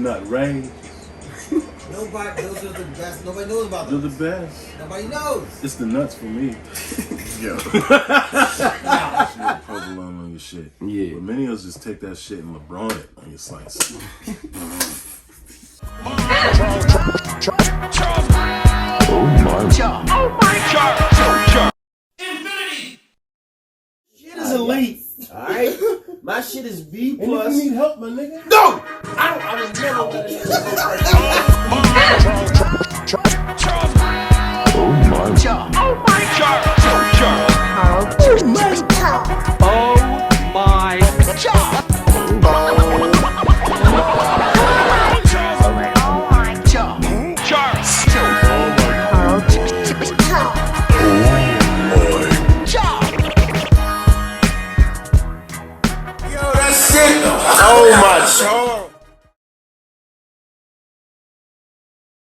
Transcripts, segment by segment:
Nut Ray. Nobody, those are the best. Nobody knows about They're them. the best. Nobody knows. It's the nuts for me. Yo. Provolone on your shit. Yeah. But many of us just take that shit and LeBron it on your slice. Shit is elite. Alright? My shit is B And if plus. you need help, my nigga. No! I was never letting it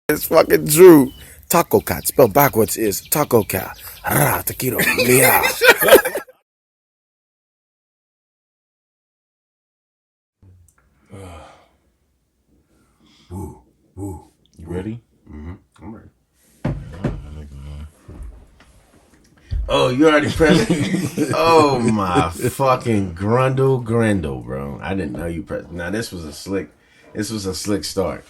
It's fucking Drew. Taco Cat, spelled backwards, is Taco Cat. Ra, taquito, meow. You ready? I'm ready. Oh, you already pressed? Oh my fucking grundle, bro! I didn't know you pressed. Now this was a slick start.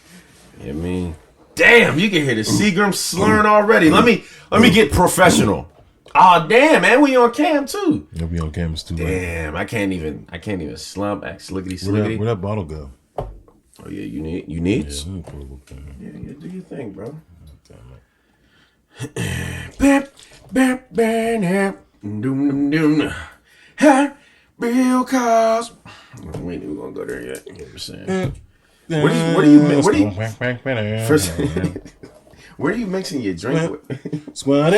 You know what I mean? Damn, you can hear the Seagram slurring already. Let me get professional. Oh damn, man, we on cam too. You'll be on cameras too. Damn, I can't even slump. Act slickety Where'd slickety. that bottle go? Oh yeah, you need. Yeah, let me pull it up there. Yeah, do your thing, bro. Damn it. Bap, bap, bap, doom, doom, doom. Ha, Bill Cosby. We ain't even gonna go there yet. You know what I'm saying? What are you mixing your drink with? What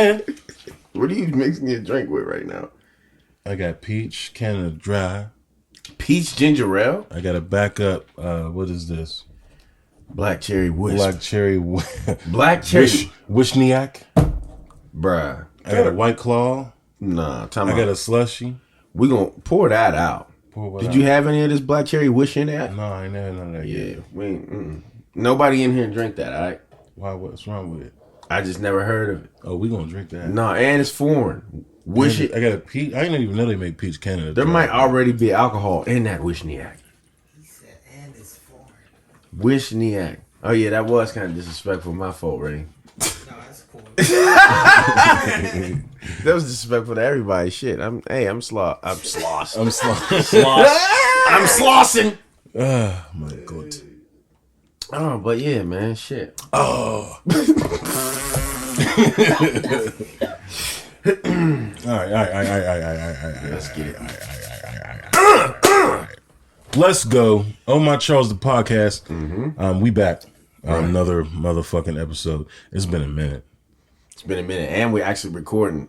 are you mixing your drink with right now? I got peach, Canada Dry. Peach ginger ale? I got a backup. What is this? Black cherry wisp. Black cherry. Black cherry. Wishniak. Bruh. I got a White Claw. Nah, I got a slushy. We gonna pour that out. Did you have any of this black cherry wish in that? No, I ain't never none of that yet. Yeah, we ain't. Nobody in here drink that, all right? Why? What's wrong with it? I just never heard of it. Oh, we gonna drink that. No, and it's foreign. Wish it. I got a peach. I didn't even know they make peach Canada. There might already be alcohol in that Wishniak. He said, and it's foreign. Wishniak. Oh yeah, that was kind of disrespectful. My fault, Ray. No, that's cool. That was disrespectful to everybody. Shit. I'm sloss. I'm I'm slossing. Oh my god. Oh, but yeah, man. Shit. Oh. All right. Let's get it. Let's go. Oh my Charles, the podcast. We back. Another motherfucking episode. It's been a minute. It's been a minute, and we're actually recording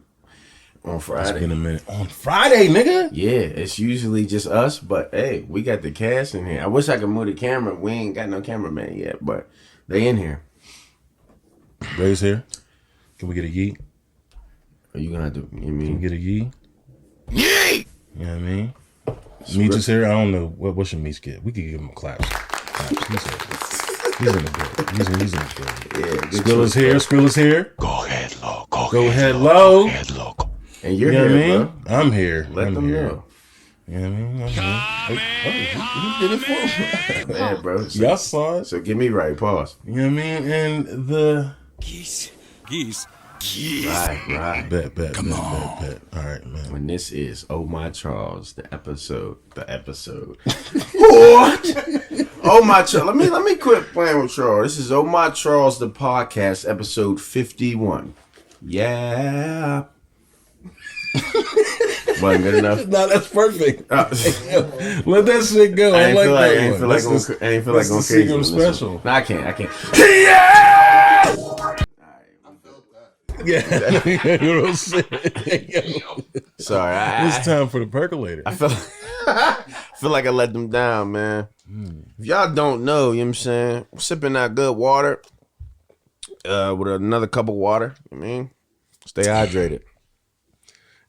on Friday. It's been a minute. On Friday, nigga. Yeah, it's usually just us, but hey, we got the cast in here. I wish I could move the camera. We ain't got no cameraman yet, but they in here. Ray's here. Can we get a yeet? Are you gonna have to? You Can mean we get a yeet? yeet? You know what I mean? Meech is here. I don't know what should Meech get. We could give him claps. He's in the good. He's in the good. Yeah, Skrill is here. Skrill is here. Go ahead, low. Go ahead low. Go ahead, low. And you're You know what I here, mean? bro. I'm here. Let I'm them here. know. You know what I mean? I'm here. He did it for me. Man, bro. So, Y'all saw it. so get me right. Pause. You know what I mean? And the Geese. Right. bet. All right, man. When this is Oh My Charles, the episode. What? Oh My Charles. Let me quit playing with Charles. This is Oh My Charles, the podcast, episode 51. Yeah. Wasn't good enough. No, that's perfect. Let that shit go. I I ain't like feel like that going one. crazy. That's I ain't feel that's like going the crazy. Seagram on this special. one. No, I can't. Yeah. You know what I'm saying? Sorry. It's time for the percolator. I feel like I let them down, man. If y'all don't know, you know what I'm saying? I'm sipping that good water with another cup of water. You know what I mean? Stay hydrated.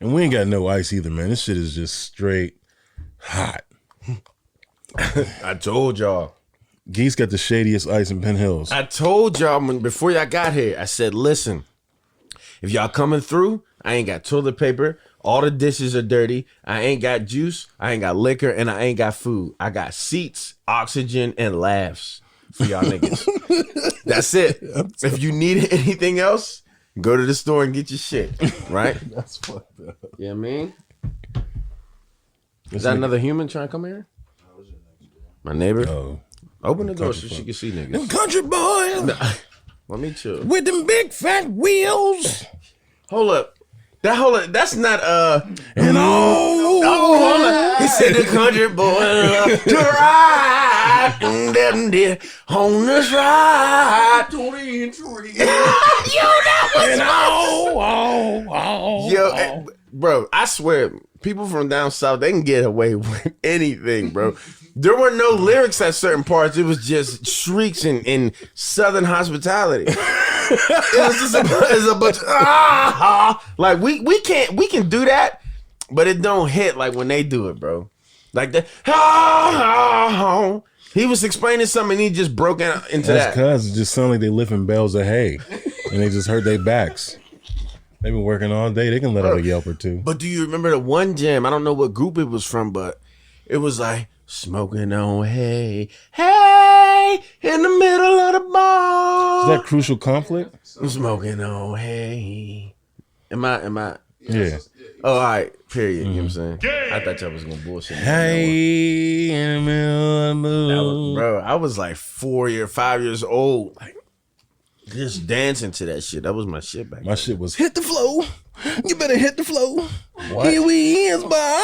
And we ain't got no ice either, man. This shit is just straight hot. I told y'all. Geese got the shadiest ice in Penn Hills. I told y'all before y'all got here, I said, listen, if y'all coming through, I ain't got toilet paper. All the dishes are dirty. I ain't got juice. I ain't got liquor. And I ain't got food. I got seats, oxygen, and laughs for y'all niggas. That's it. If you need anything else, go to the store and get your shit. Right? That's fucked up. Yeah, man. Is that another human trying to come here? My neighbor? Oh, Open the door so she can see niggas. country boy Let me chill. with them big fat wheels. Hold up. That's not And hold up. He said the country boy to ride on this ride. Yo, bro, I swear, people from down south, they can get away with anything, bro. There were no lyrics at certain parts. It was just shrieks in southern hospitality. It was just a bunch of like we can do that, but it don't hit like when they do it, bro. Like that. He was explaining something and he just broke out into That's that. cause it just sounded like they lifting bales of hay, and they just hurt their backs. They've been working all day. They can let out a yelp or two. But do you remember the one jam? I don't know what group it was from, but it was like smoking on hay, hey, in the middle of the bar. Is that Crucial Conflict? I'm smoking on hay. Am I? Yeah. Oh, all right. Period. You know what I'm saying? I thought y'all was gonna bullshit. Hey, in the middle of the moon. Bro, I was like 5 years old, like just dancing to that shit. That was my shit back My then. shit was hit the flow. You better hit the flow. What? Here we is, boy.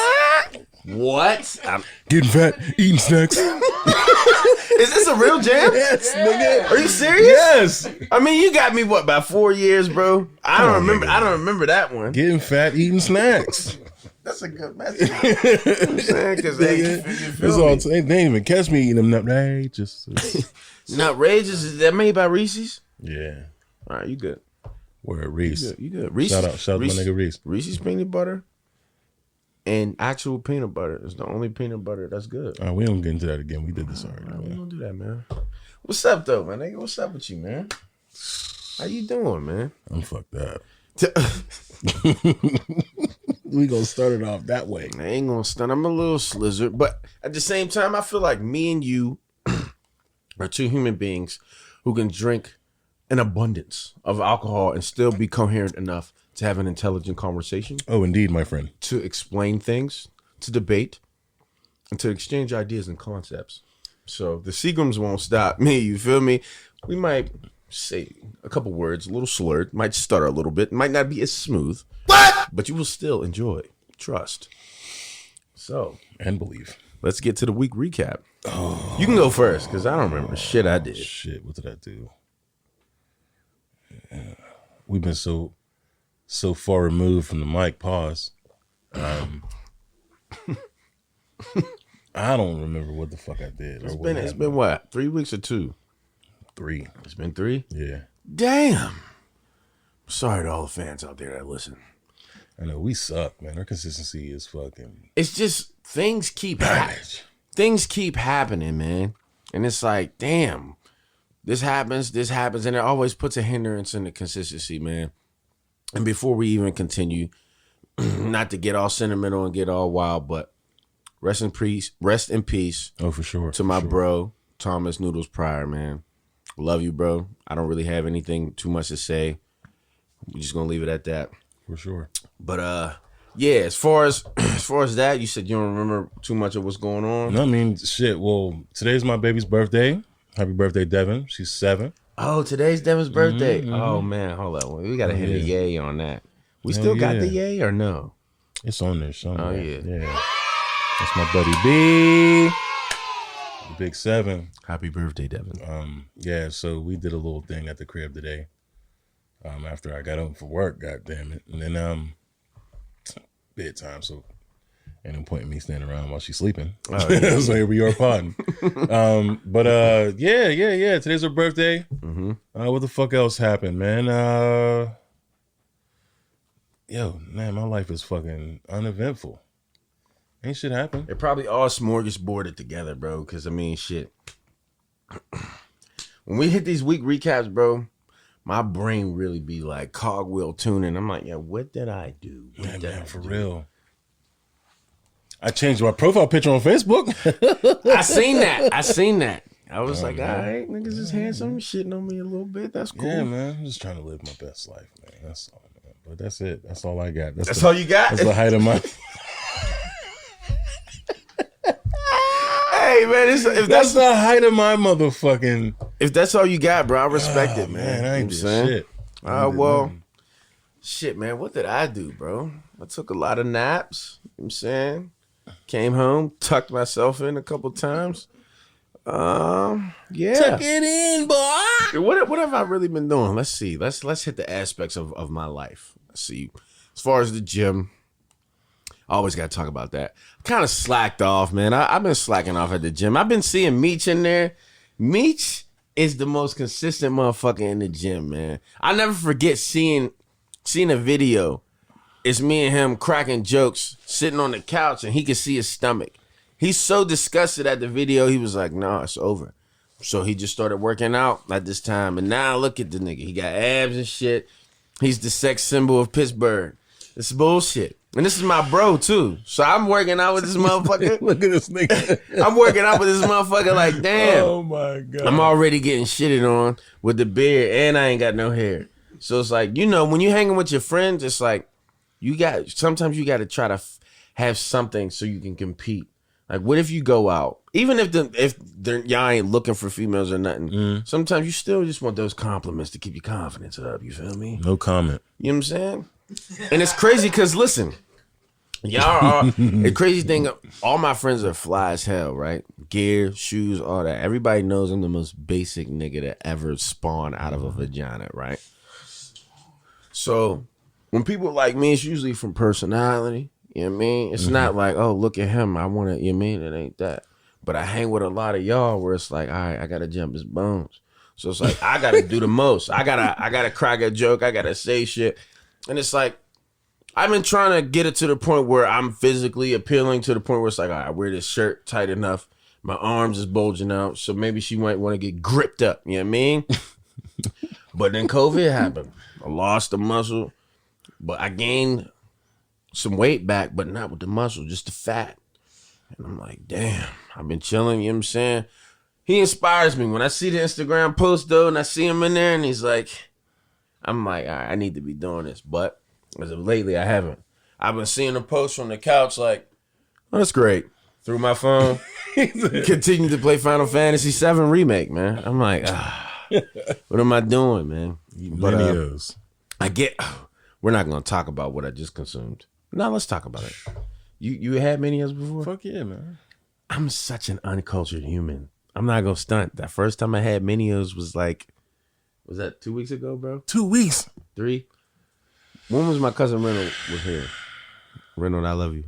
What? Getting fat, eating snacks. Is this a real jam? Yes, nigga. Are you serious? Yes. I mean, you got me what about 4 years, bro? I Come don't on, remember. nigga. I don't remember that one. Getting fat, eating snacks. That's a good message. You know what I'm saying? Because It's all. They didn't even catch me eating them outrageous. Nutrageous. Is that made by Reese's? Yeah. All right, you good. Where Reese. You good. Reese's. Shout out to my nigga Reese. Reese's peanut butter and actual peanut butter is the only peanut butter that's good. We don't get into that again. We did this already. We Man. don't do that, man. What's up, though, man? Nigga, what's up with you, man? How you doing, man? I'm fucked up. We gonna start it off that way. I ain't gonna stun. I'm a little slizzard, but at the same time, I feel like me and you are two human beings who can drink an abundance of alcohol and still be coherent enough to have an intelligent conversation, Oh, indeed, my friend. to explain things, to debate, and to exchange ideas and concepts. So the Seagrams won't stop me. You feel me? We might say a couple words, a little slurred, might stutter a little bit, might not be as smooth. What? But you will still enjoy. Trust. So And believe. let's get to the week recap. Oh. You can go first because I don't remember shit I did. Shit, what did I do? Yeah. We've been so far removed from the mic. Pause. I don't remember what the fuck I did. It's been what? 3 weeks or 2? 3. It's been 3? Yeah. Damn. Sorry to all the fans out there that listen. I know we suck, man. Our consistency is fucking It's just things keep happening. Things keep happening, man. And it's like, damn, this happens, and it always puts a hindrance in the consistency, man. And before we even continue, not to get all sentimental and get all wild, but rest in peace Oh, for sure. to my bro, Thomas Noodles Pryor, man. Love you, bro. I don't really have anything too much to say. We're just gonna leave it at that. For sure. But yeah, as far as that, you said you don't remember too much of what's going on. No, I mean, shit. Well, today's my baby's birthday. Happy birthday, Devin. She's 7. Oh, today's Devin's birthday. Oh man, hold on. We gotta hit a yay on that. We still got the yay or no? It's on there somewhere. Oh, yeah. Yeah. That's my buddy B. The big 7. Happy birthday, Devin. Yeah, so we did a little thing at the crib today. After I got home from work, god damn it. And then bedtime, so ain't no point in me standing around while she's sleeping. Oh, yeah. So here we are podding. But yeah. Today's her birthday. Mm-hmm. What the fuck else happened, man? Yo, man, my life is fucking uneventful. Ain't shit happen. They're probably all smorgasborded together, bro. Because I mean, shit. when we hit these week recaps, bro, my brain really be like cogwheel tuning. I'm like, yeah, what did I do? What did I For do? real. I changed my profile picture on Facebook. I seen that. I was like, all right, niggas is handsome, shitting on me a little bit. That's cool. Yeah, man. I'm just trying to live my best life, man. That's all, man. But that's it. That's all I got. That's all you got? That's the height of my... Hey, man, if That's the height of my motherfucking... if that's all you got, bro, I respect it, man. I ain't You did know what I'm saying? shit. I did Well, nothing. shit, man, what did I do, bro? I took a lot of naps, you know what I'm saying? Came home, tucked myself in a couple times. Yeah. Tuck it in, boy. What have I really been doing? Let's see. Let's hit the aspects of my life. Let's see. As far as the gym, I always got to talk about that. Kind of slacked off, man. I've been slacking off at the gym. I've been seeing Meech in there. Meech is the most consistent motherfucker in the gym, man. I never forget seeing a video. It's me and him cracking jokes, sitting on the couch, and he can see his stomach. He's so disgusted at the video, he was like, "No, it's over." So he just started working out at this time. And now look at the nigga. He got abs and shit. He's the sex symbol of Pittsburgh. It's bullshit. And this is my bro, too. So I'm working out with this motherfucker. Look at this nigga. I'm working out with this motherfucker like, damn. Oh, my God. I'm already getting shitted on with the beard, and I ain't got no hair. So it's like, you know, when you hanging with your friends, it's like, sometimes you got to try to have something so you can compete. Like, what if you go out, even if y'all ain't looking for females or nothing, sometimes you still just want those compliments to keep your confidence up, you feel me? No comment. You know what I'm saying? And it's crazy because, listen, y'all are, the crazy thing, all my friends are fly as hell, right? Gear, shoes, all that. Everybody knows I'm the most basic nigga that ever spawned out of a vagina, right? So when people like me, it's usually from personality. You know what I mean? It's not like, oh, look at him. I want to, you know what I mean? It ain't that. But I hang with a lot of y'all where it's like, all right, I got to jump his bones. So it's like, I got to do the most. I gotta crack a joke. I got to say shit. And it's like, I've been trying to get it to the point where I'm physically appealing to the point where it's like, all right, I wear this shirt tight enough. My arms is bulging out. So maybe she might want to get gripped up. You know what I mean? But then COVID happened. I lost the muscle, but I gained some weight back, but not with the muscle, just the fat. And I'm like, damn, I've been chilling, you know what I'm saying? He inspires me. When I see the Instagram post, though, and I see him in there, and he's like, I'm like, all right, I need to be doing this. But as of lately, I haven't. I've been seeing the post from the couch like, oh, that's great. Through my phone, continue to play Final Fantasy VII Remake, man. I'm like, what am I doing, man? But Videos. we're not going to talk about what I just consumed. No, let's talk about it. You had Minions before? Fuck yeah, man. I'm such an uncultured human. I'm not going to stunt. That first time I had Minions was like, was that 2 weeks ago, bro? 2 weeks. 3? When was my cousin Reynolds was here? Reynolds, I love you.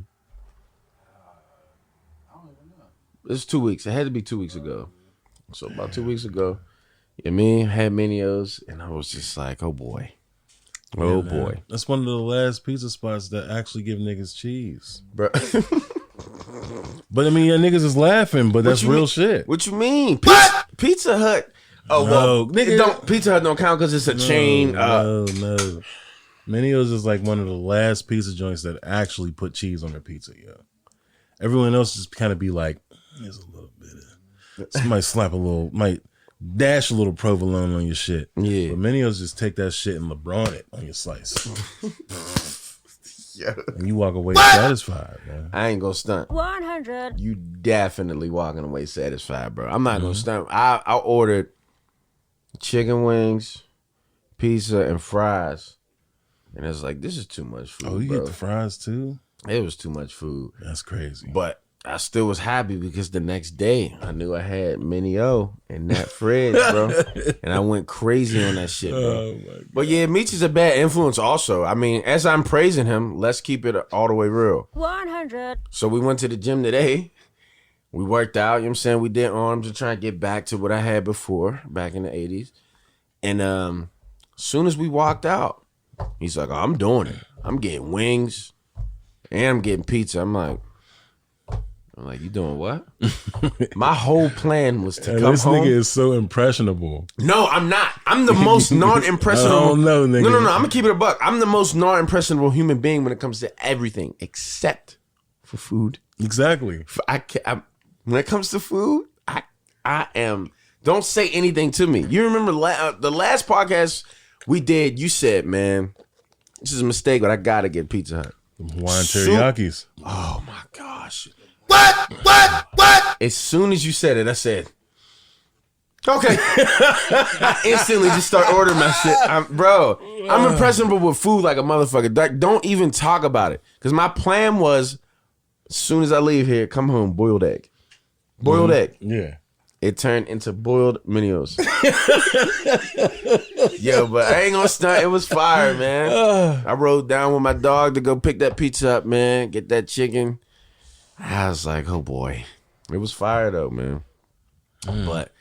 I don't even know. It's 2 weeks. It had to be 2 weeks ago. So about 2 weeks ago, you know what I mean? Had Minions, and I was just like, oh boy. Oh Yeah, man. boy. That's one of the last pizza spots that actually give niggas cheese. Bro. But I mean, your niggas is laughing, but that's you real mean? shit. What you mean? Pizza Hut. Oh, well, No, nigga. Pizza Hut don't count because it's a chain. No. Minio's is like one of the last pizza joints that actually put cheese on their pizza, yo. Everyone else just kind of be like, there's a little bit of, somebody slap a little, might dash a little provolone on your shit. Yeah. But Minio's just take that shit and LeBron it on your slice. Yeah. And you walk away satisfied, man. I ain't gonna stunt. 100. You definitely walking away satisfied, bro. I'm not gonna stunt. I ordered chicken wings, pizza, and fries. And it's like, this is too much food. Oh, you bro. get the fries too? It was too much food. That's crazy. But I still was happy because the next day I knew I had Mini-O in that fridge, bro. And I went crazy on that shit, bro. Oh my God. But yeah, Meech is a bad influence also. I mean, as I'm praising him, let's keep it all the way real. 100. So we went to the gym today. We worked out, you know what I'm saying? We did arms to try and get back to what I had before, back in the 80s. And as soon as we walked out, he's like, oh, I'm doing it. I'm getting wings and I'm getting pizza. I'm like, I'm like, you doing what? My whole plan was to And come this home. nigga is so impressionable. No, I'm not. I'm the most non-impressionable. I don't know, nigga. No. I'm gonna keep it a buck. I'm the most non-impressionable human being when it comes to everything except for food. Exactly. When it comes to food, I am. Don't say anything to me. You remember the last podcast we did? You said, "Man, this is a mistake, but I gotta get Pizza Hut." Hawaiian teriyakis. Oh my gosh! What? As soon as you said it, I said, "Okay." I instantly just start ordering my shit, I'm impressionable with food like a motherfucker. Like, don't even talk about it, because my plan was, as soon as I leave here, come home, boiled egg. Boiled egg. Yeah. It turned into boiled Minios. Yo, but I ain't gonna stunt. It was fire, man. I rode down with my dog to go pick that pizza up, man. Get that chicken. I was like, oh boy. It was fire though, man. But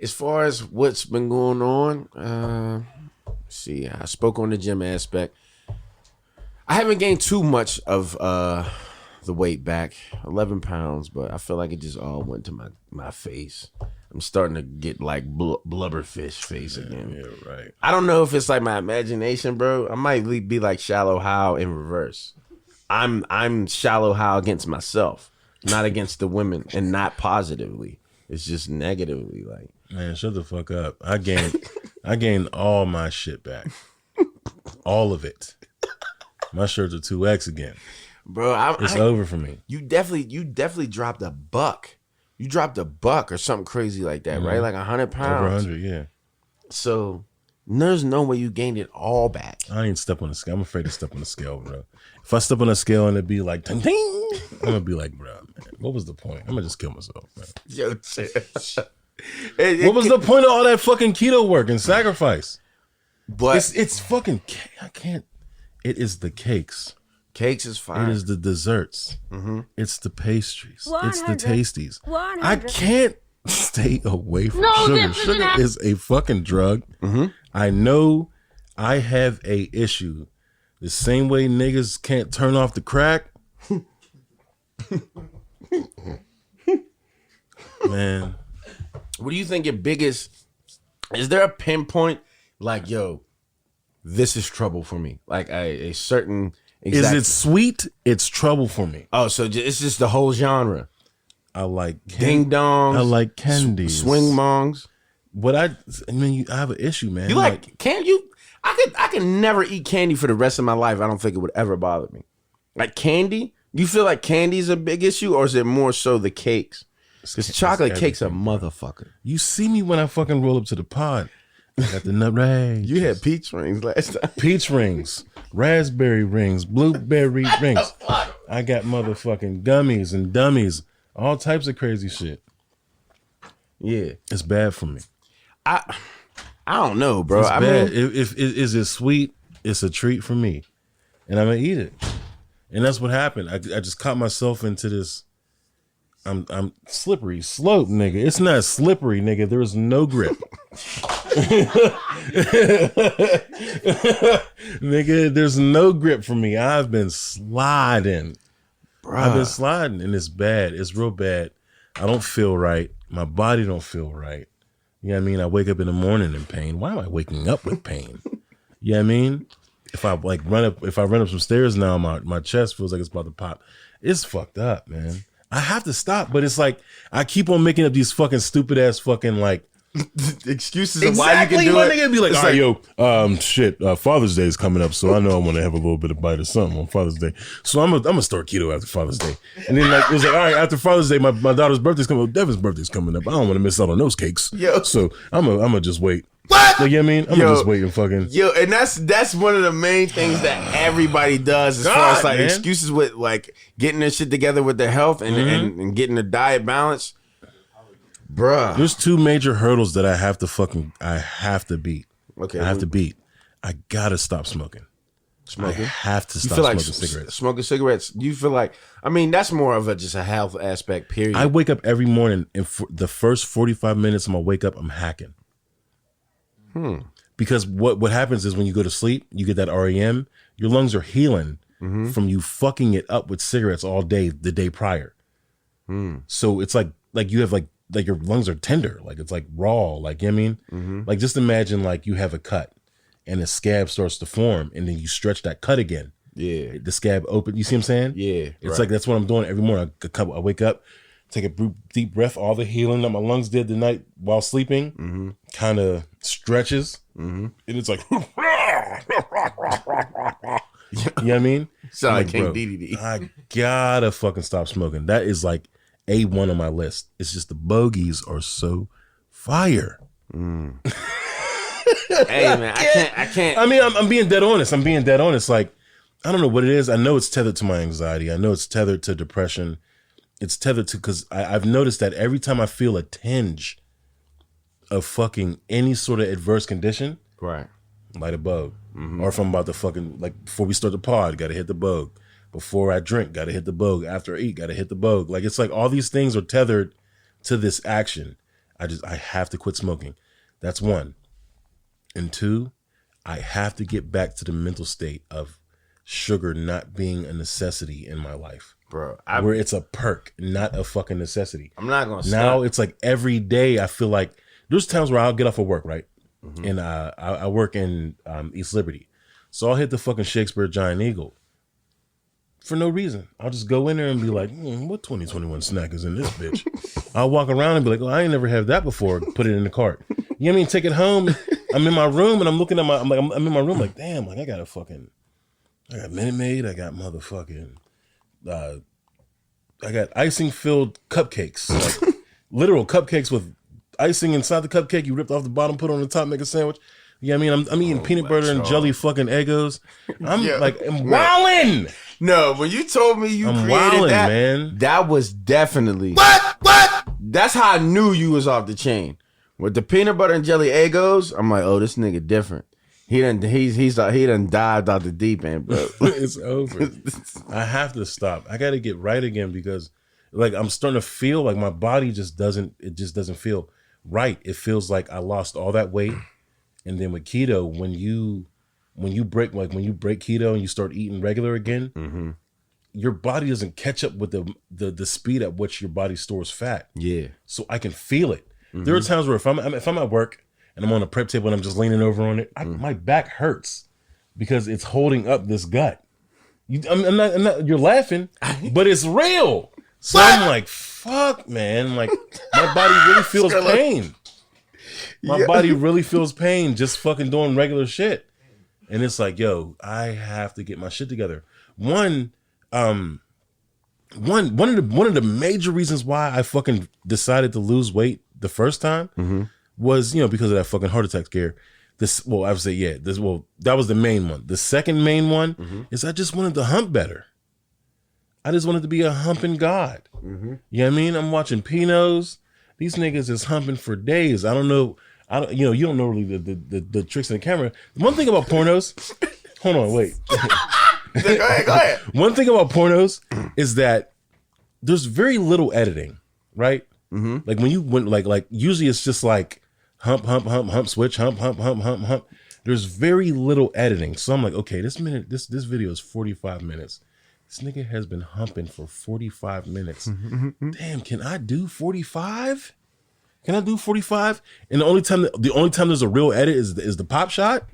as far as what's been going on, see, I spoke on the gym aspect. I haven't gained too much of the weight back, 11 pounds, but I feel like it just all went to my face. I'm starting to get like blubberfish face again. Yeah, right. I don't know if it's like my imagination, bro. I might be like Shallow Hal in reverse. I'm Shallow Hal against myself, not against the women, and not positively. It's just negatively. Like, Man, shut the fuck up. I gained all my shit back. All of it. My shirts are 2X again. bro, It's over for me. You definitely dropped a buck. You dropped a buck or something crazy like that, right? Like 100 pounds. Over 100, yeah. So there's no way you gained it all back. I ain't step on the scale. I'm afraid to step on the scale, bro. If I step on a scale and it be like, ting, ting, I'm gonna be like, bro, man, what was the point? I'm gonna just kill myself, man. Yo, What was the point of all that fucking keto work and sacrifice? But It's fucking, I can't. It is the cakes. cakes is fine. It is the desserts. Mm-hmm. It's the pastries. 100. It's the tasties. 100. I can't stay away from No, sugar. this isn't Sugar hap- is a fucking drug. Mm-hmm. I know I have a issue. The same way niggas can't turn off the crack. Man. What do you think your biggest? Is there a pinpoint like, yo, this is trouble for me? Like a certain exact. Is it sweet? It's trouble for me. Oh, so it's just the whole genre. I like Ding dongs. I like candies. Swing mongs. I mean, I have an issue, man. You like can you? I can never eat candy for the rest of my life. I don't think it would ever bother me. Like candy, you feel like candy is a big issue, or is it more so the cakes? Because chocolate cake's a motherfucker. You see me when I fucking roll up to the pod. I got the nut rings. You had peach rings last time. Peach rings, raspberry rings, blueberry rings. I got motherfucking gummies and dummies, all types of crazy shit. Yeah, It's bad for me. I don't know, bro. It's I bad. mean, If is it sweet? It's a treat for me, and I'm gonna eat it. And that's what happened. I just caught myself into this. I'm slippery slope, nigga. It's not slippery, nigga. There's no grip. Nigga, there's no grip for me. I've been sliding. I've been sliding, and it's bad. It's real bad. I don't feel right. My body don't feel right. You know what I mean? I wake up in the morning in pain. Why am I waking up with pain? You know what I mean? If I run up some stairs now, my chest feels like it's about to pop. It's fucked up, man. I have to stop, but it's like I keep on making up these fucking stupid ass fucking like excuses of why you can do my it. nigga be like, It's all right, yo, Father's Day is coming up, so I know I'm gonna have a little bit of bite or something on Father's Day. So I'm gonna start keto after Father's Day. And then like it was like, all right, after Father's Day, my daughter's birthday's coming up, Devin's birthday's coming up. I don't want to miss out on those cakes. Yo. So I'm gonna just wait. What? Like, you know what I mean? I'm gonna just wait and fucking Yo, and that's one of the main things that everybody does as far as like man. excuses with like getting their shit together with their health and getting the diet balance. Bruh. There's two major hurdles that I have to beat. Okay. I have to beat. I gotta stop smoking. Smoking? I have to You stop feel like smoking cigarettes. smoking cigarettes, you feel like, I mean, that's more of just a health aspect, period. I wake up every morning and for the first 45 minutes of my wake up, I'm hacking. Because what happens is when you go to sleep, you get that REM, your lungs are healing from you fucking it up with cigarettes all day, the day prior. So it's like you have like your lungs are tender, like it's like raw, like, you know what I mean? Like just imagine like you have a cut and a scab starts to form and then you stretch that cut again. Yeah. The scab open, you see what I'm saying? Yeah. It's like that's what I'm doing every morning. I wake up, take a deep breath, all the healing that my lungs did the night while sleeping kind of stretches. And it's like, you know what I mean? Sound like King bro, DDD. I gotta fucking stop smoking. That is like A1 on my list. It's just the bogeys are so fire. Hey man, I can't. I mean, I'm being dead honest. Like, I don't know what it is. I know it's tethered to my anxiety. I know it's tethered to depression. It's tethered to, because I've noticed that every time I feel a tinge of fucking any sort of adverse condition, Right. light a bug. Or if I'm about to fucking, like, before we start the pod, gotta hit the bug. Before I drink, gotta hit the bug. After I eat, gotta hit the bug. Like, it's like all these things are tethered to this action. I have to quit smoking. That's one. And two, I have to get back to the mental state of sugar not being a necessity in my life. Bro, Where it's a perk, not a fucking necessity. I'm not gonna Now stop. it's like every day I feel like there's times where I'll get off of work, right? And I work in East Liberty. So I'll hit the fucking Shakespeare Giant Eagle for no reason. I'll just go in there and be like, what 2021 snack is in this bitch? I'll walk around and be like, oh, I ain't never had that before. Put it in the cart. You know what I mean? Take it home. I'm in my room and I'm looking at I'm in my room like, damn, like I got Minute Maid. I got motherfucking, I got icing filled cupcakes, like literal cupcakes with icing inside the cupcake. You ripped off the bottom, put on the top, make a sandwich. Yeah, I mean, I'm eating peanut butter and jelly fucking Eggos. I'm wildin'. No, when you told me you I'm created wildin', that, man. that was definitely what? That's how I knew you was off the chain. With the peanut butter and jelly Eggos, I'm like, oh, this nigga different. He done dived out the deep end, bro. It's over. I have to stop. I got to get right again because, like, I'm starting to feel like my body just doesn't feel right. It feels like I lost all that weight, and then with keto, when you break keto and you start eating regular again, your body doesn't catch up with the speed at which your body stores fat. Yeah. So I can feel it. There are times where if I'm at work and I'm on a prep table and I'm just leaning over on it, my back hurts because it's holding up this gut. I'm not. You're laughing, but it's real. So I'm like, fuck, man. Like my body really feels pain. My body really feels pain just fucking doing regular shit. And it's like, yo, I have to get my shit together. One of the major reasons why I fucking decided to lose weight the first time was, because of that fucking heart attack scare. That was the main one. The second main one is I just wanted to hump better. I just wanted to be a humping god. You know what I mean? I'm watching Pinos. These niggas is humping for days. I don't know. You don't know really the tricks in the camera. One thing about pornos, hold on, wait. Go ahead. One thing about pornos is that there's very little editing, right? Like when usually it's just like hump, switch, hump. There's very little editing. So I'm like, okay, this video is 45 minutes. This nigga has been humping for 45 minutes. Damn, can I do 45? Can I do 45? And the only time there's a real edit is the pop shot.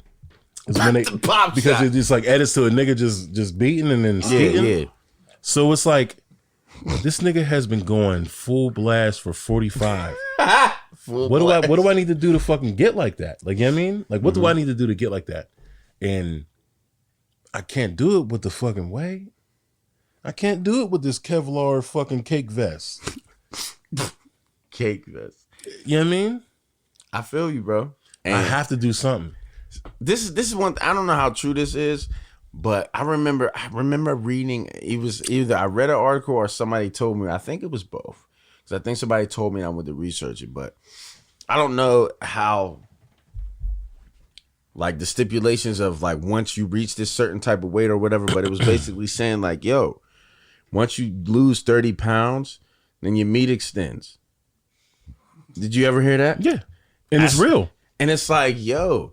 Is when they pop because shot. it just like edits to a nigga just beating and then skating. Yeah. So it's like this nigga has been going full blast for 45. What do I need to do to fucking get like that? Like, you know what I mean? Like, what do I need to do to get like that? And I can't do it with the fucking way. I can't do it with this Kevlar fucking cake vest. Cake vest. You know what I mean? I feel you, bro. And I have to do something. This is one. I don't know how true this is, but I remember reading. It was either I read an article or somebody told me. I think it was both, because I think somebody told me and I went to research it. But I don't know how, like the stipulations of like once you reach this certain type of weight or whatever. But it was basically saying like, yo, once you lose 30 pounds, then your meat extends. Did you ever hear that? Yeah, and it's real. And it's like, yo.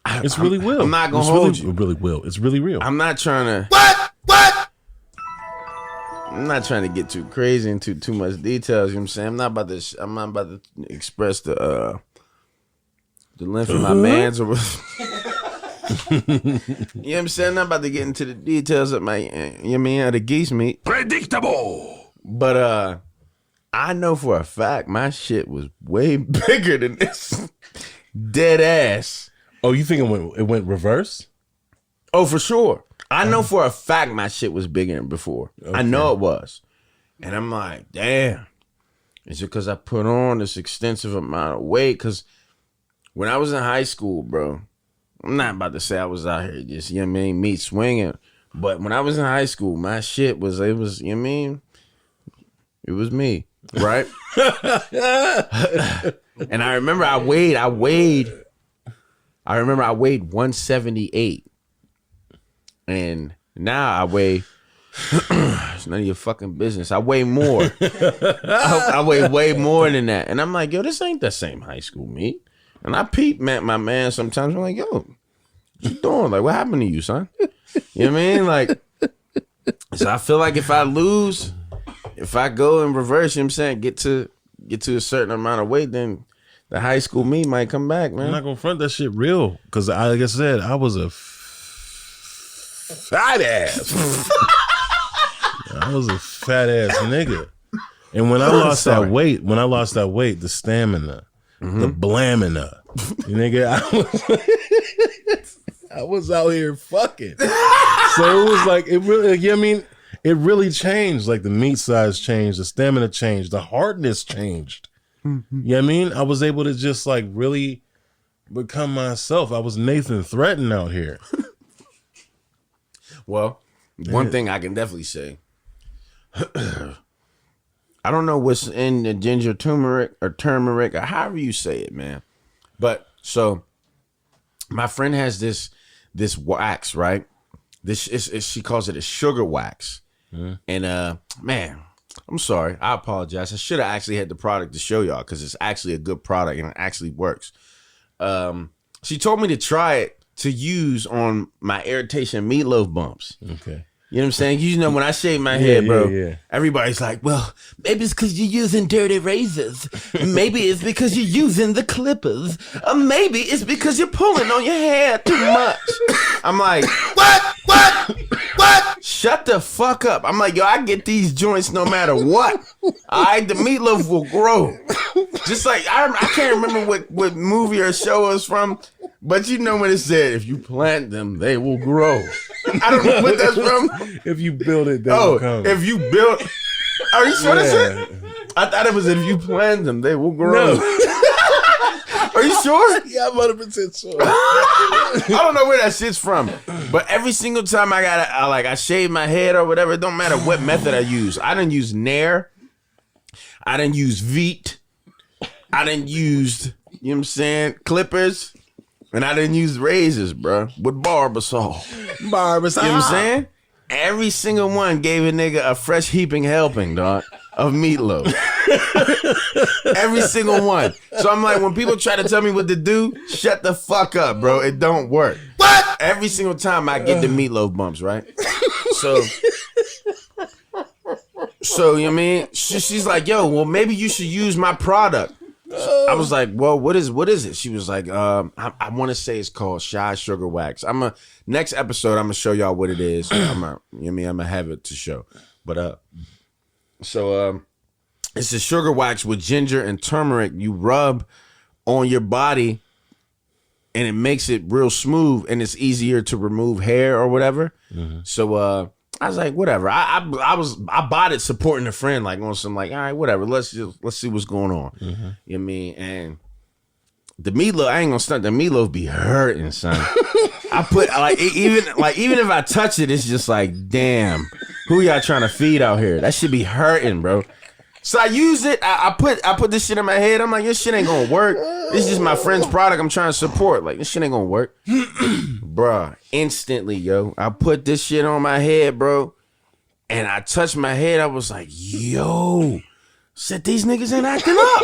It's really real. I'm not gonna hold you. It really will. It's really real. I'm not trying to. What? I'm not trying to get too crazy into too much details. You know what I'm saying? I'm not about to express the length of my man's or. You know what I'm saying? I'm not about to get into the details of my, you know what I mean, of the geese meat. Predictable. But I know for a fact my shit was way bigger than this. Dead ass. Oh, you think it went reverse? Oh, for sure. I know for a fact my shit was bigger than before. Okay. I know it was. And I'm like, damn. Is it because I put on this extensive amount of weight? Because when I was in high school, bro, I'm not about to say I was out here just, you know what I mean, meat swinging. But when I was in high school, my shit was, you know what I mean? It was me, right? And I remember I weighed 178. And now I weigh, it's none of your fucking business. I weigh more. I weigh way more than that. And I'm like, yo, this ain't the same high school me. And I peep my man sometimes. I'm like, yo, what you doing? Like, what happened to you, son? You know what I mean? Like, so I feel like if I lose, if I go in reverse, you know what I'm saying, get to a certain amount of weight, then the high school me might come back, man. I'm not gonna front that shit real. Cause like I said, I was a fat ass. I was a fat ass nigga. And when I lost that weight, the stamina, the blamina, nigga, I was out here fucking. So it was like, it really, you know what I mean? It really changed. Like the meat size changed, the stamina changed, the hardness changed. You know what I mean? I was able to just like really become myself. I was Nathan Threaten out here. Well, one thing I can definitely say, I don't know what's in the ginger turmeric or however you say it, man. But so my friend has this wax, right? She calls it a sugar wax. And man, I'm sorry. I apologize. I should have actually had the product to show y'all because it's actually a good product and it actually works. She told me to try it to use on my irritation meatloaf bumps. Okay. You know what I'm saying? You know, when I shave my head, bro, everybody's like, well, maybe it's because you're using dirty razors. Maybe it's because you're using the clippers. Or maybe it's because you're pulling on your hair too much. I'm like, what? Shut the fuck up. I'm like, yo, I get these joints no matter what. All right, the meatloaf will grow. Just like, I can't remember what movie or show it was from, but you know when it said, if you plant them, they will grow. I don't know what that's from. If you build it, they will come. If you build... Are you sure that's it? I thought it was if you plant them, they will grow. No. Are you sure? Yeah, I'm 100% sure. I don't know where that shit's from. But every single time I shave my head or whatever, it don't matter what method I use. I done use Nair. I done use Veet. I done used, you know what I'm saying, clippers. And I didn't use razors, bro, with Barbasol. You know what I'm saying? Every single one gave a nigga a fresh heaping helping, dog, of meatloaf. Every single one. So I'm like, when people try to tell me what to do, shut the fuck up, bro. It don't work. What? Every single time I get the meatloaf bumps, right? So you know what I mean? She's like, yo, well, maybe you should use my product. I was like, well, what is it? She was like, I want to say it's called Shy Sugar Wax. Next episode, I'm gonna show y'all what it is. I'm gonna have it to show. But it's a sugar wax with ginger and turmeric. You rub on your body, and it makes it real smooth, and it's easier to remove hair or whatever. Mm-hmm. So I was like, whatever. I bought it supporting a friend, like on some like, all right, whatever. Let's see what's going on. Mm-hmm. You know what I mean? And the meatloaf, I ain't gonna stunt. The meatloaf be hurting, son. I put even if I touch it, it's just like, damn, who y'all trying to feed out here? That should be hurting, bro. So I use it. I put this shit in my head. I'm like, this shit ain't gonna work. This is just my friend's product I'm trying to support. Like, this shit ain't gonna work. Bruh, instantly, yo. I put this shit on my head, bro. And I touched my head. I was like, yo. Said these niggas ain't acting up.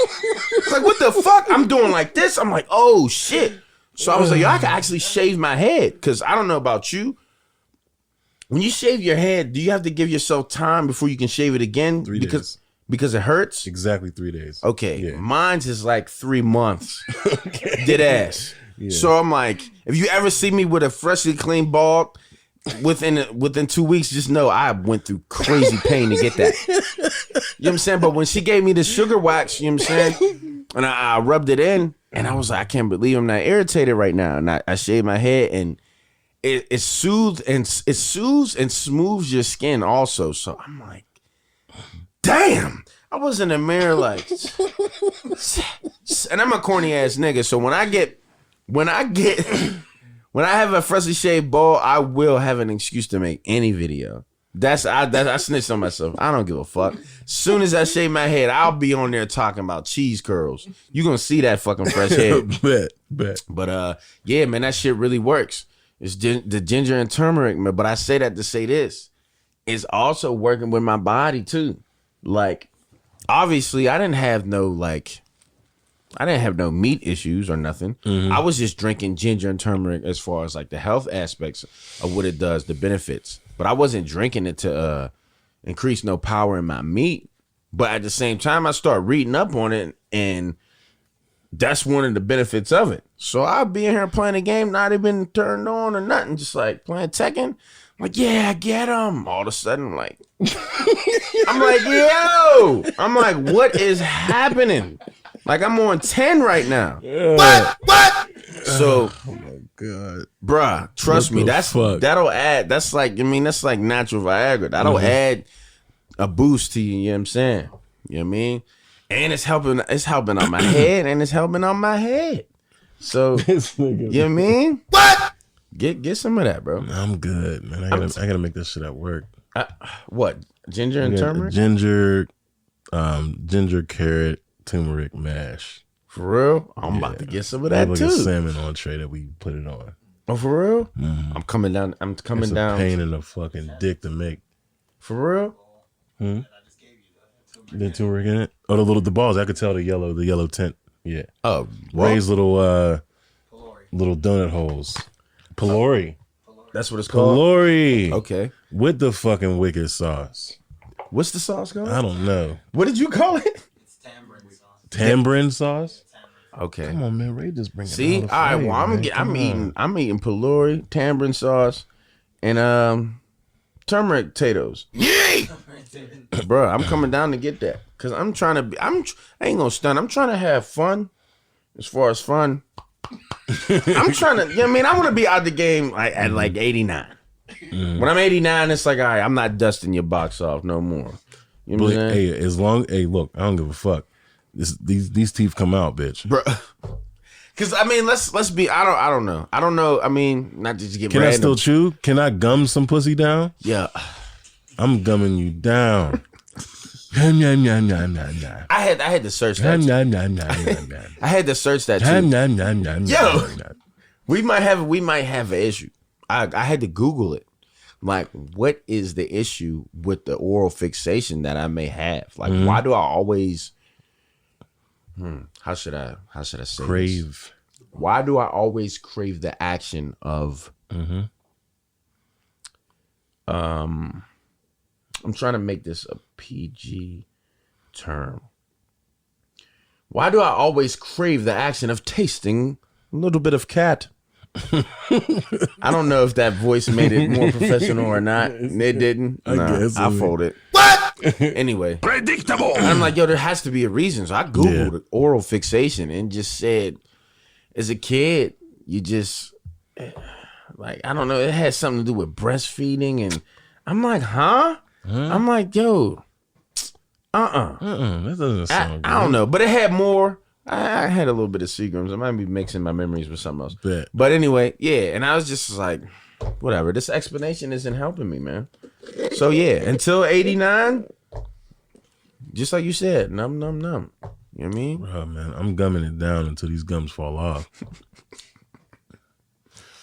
Like, what the fuck? I'm doing like this. I'm like, oh, shit. So I was like, yo, I can actually shave my head. Because I don't know about you. When you shave your head, do you have to give yourself time before you can shave it again? 3 days. Because it hurts? Exactly 3 days. Okay. Yeah. Mine's is like 3 months. Dead ass. Yeah. So I'm like, if you ever see me with a freshly clean bald, within 2 weeks, just know I went through crazy pain to get that. You know what I'm saying? But when she gave me the sugar wax, you know what I'm saying? And I rubbed it in, and I was like, I can't believe I'm not irritated right now. And I shaved my head, and it soothes and smooths your skin also. So I'm like, damn. I was in the mirror like, and I'm a corny ass nigga. So when I have a freshly shaved bald, I will have an excuse to make any video. I snitched on myself. I don't give a fuck. Soon as I shave my head, I'll be on there talking about cheese curls. You gonna see that fucking fresh head. Bet. But yeah, man, that shit really works. It's the ginger and turmeric, man. But I say that to say this. It's also working with my body too. Like, obviously, I didn't have no meat issues or nothing. Mm-hmm. I was just drinking ginger and turmeric as far as like the health aspects of what it does, the benefits. But I wasn't drinking it to increase no power in my meat. But at the same time, I start reading up on it, and that's one of the benefits of it. So I'll be in here playing a game, not even turned on or nothing, just like playing Tekken. I'm like, yeah, get him. All of a sudden, I'm like, yo. I'm like, what is happening? Like, I'm on 10 right now. What? So, oh my God, bruh, trust me, that'll add. That's like natural Viagra. That'll add a boost to you. You know what I'm saying? You know what I mean? And it's helping on my head, and it's helping on my head. So, you know what I mean? What? Get some of that, bro. I'm good, man. I gotta make this shit at work. What? Ginger and turmeric? Ginger, carrot, turmeric mash. For real? I'm about to get some of that like too. A salmon entree that we put it on. Oh, for real? Mm-hmm. I'm coming down. It's a pain in the fucking dick to make. For real? The turmeric in it? Oh, the balls. I could tell the yellow tint. Yeah. Oh, Ray's little donut holes. Pylori. That's what it's called? Pylori. Okay. With the fucking wicked sauce. What's the sauce called? I don't know. What did you call it? It's tamarind sauce. Tamarind sauce? Okay. Come on, man. Ray just bringing See? All right, well, I'm eating pylori, tamarind sauce, and turmeric potatoes. Yay! Bro, I'm coming down to get that. Cause I'm trying to I ain't gonna stunt. I'm trying to have fun. As far as fun. I'm trying to, you know what I mean? I want to be out the game at like 89. When I'm 89, it's like, all right, I'm not dusting your box off no more. You know what I'm saying? Hey, look, I don't give a fuck. These teeth come out, bitch. Bro. Cause I mean, let's be. I don't know. I don't know. I mean, not just get. Can random. I still chew? Can I gum some pussy down? Yeah. I'm gumming you down. I had to search that. I had to search that too. Yo, we might have an issue. I had to Google it. Like, what is the issue with the oral fixation that I may have? Like, why do I always? How should I say crave? This? Why do I always crave the action of? I'm trying to make this a PG term. Why do I always crave the action of tasting a little bit of cat? I don't know if that voice made it more professional or not. It didn't. I guess I folded. What? Anyway. Predictable. And I'm like, yo, there has to be a reason. So I Googled oral fixation and just said, as a kid, you just, like, I don't know, it had something to do with breastfeeding. And I'm like, huh? I'm like, yo, that doesn't sound good. I don't know, but it had more. I had a little bit of Seagrams. I might be mixing my memories with something else. But anyway, yeah. And I was just like, whatever. This explanation isn't helping me, man. So yeah, until 89, just like you said, numb. You know what I mean? Oh, man, I'm gumming it down until these gums fall off.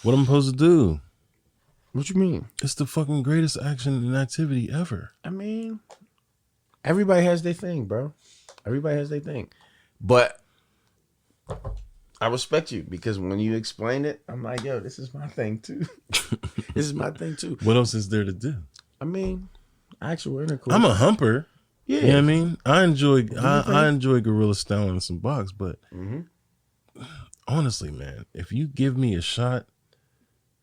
What am I supposed to do? What you mean? It's the fucking greatest action and activity ever. I mean, everybody has their thing, bro. Everybody has their thing. But I respect you because when you explain it, I'm like, yo, this is my thing too. This is my thing too. What else is there to do? I mean, actual intercourse. I'm a humper. Yeah. You know what I mean? I enjoy Gorilla Style and some box, but honestly, man, if you give me a shot,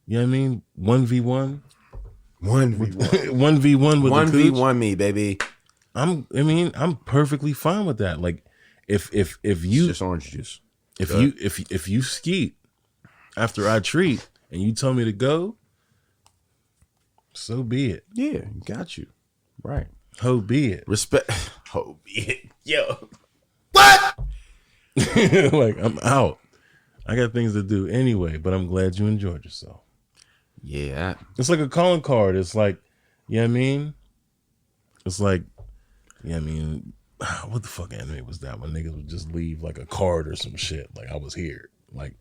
you know what I mean? 1v1. 1v1. 1v1 with 1v1 me, baby. I'm perfectly fine with that. Like if you It's just orange juice. if you skeet after I treat and you tell me to go, so be it. Yeah, got you. Right. Ho be it. Respect. Oh, yeah. Yo. Like I'm out. I got things to do anyway, but I'm glad you enjoyed yourself. Yeah. It's like a calling card. It's like, you know what I mean? It's like, yeah, I mean, what the fuck anime was that when niggas would just leave like a card or some shit? Like I was here. Like,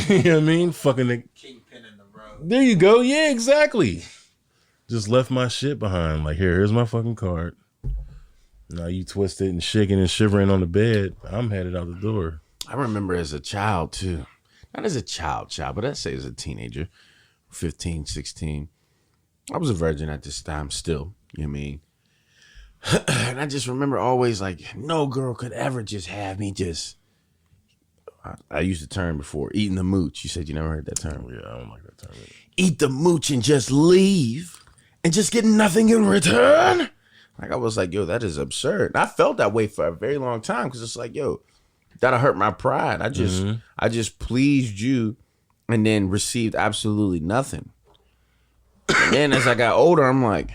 you know what I mean? Fucking nigga. Kingpin in the road. There you go. Yeah, exactly. Just left my shit behind. Like, here's my fucking card. Now you twisted and shaking and shivering on the bed. I'm headed out the door. I remember as a child, too. Not as a child, but I'd say as a teenager, 15, 16. I was a virgin at this time still, you know what I mean? And I just remember always like, no girl could ever just have me just, I used the term before, eating the mooch. You said you never heard that term. Yeah, I don't like that term either. Eat the mooch and just leave and just get nothing in return. Like I was like, yo, that is absurd. And I felt that way for a very long time because it's like, yo, that'll hurt my pride. I just pleased you and then received absolutely nothing. And then as I got older, I'm like,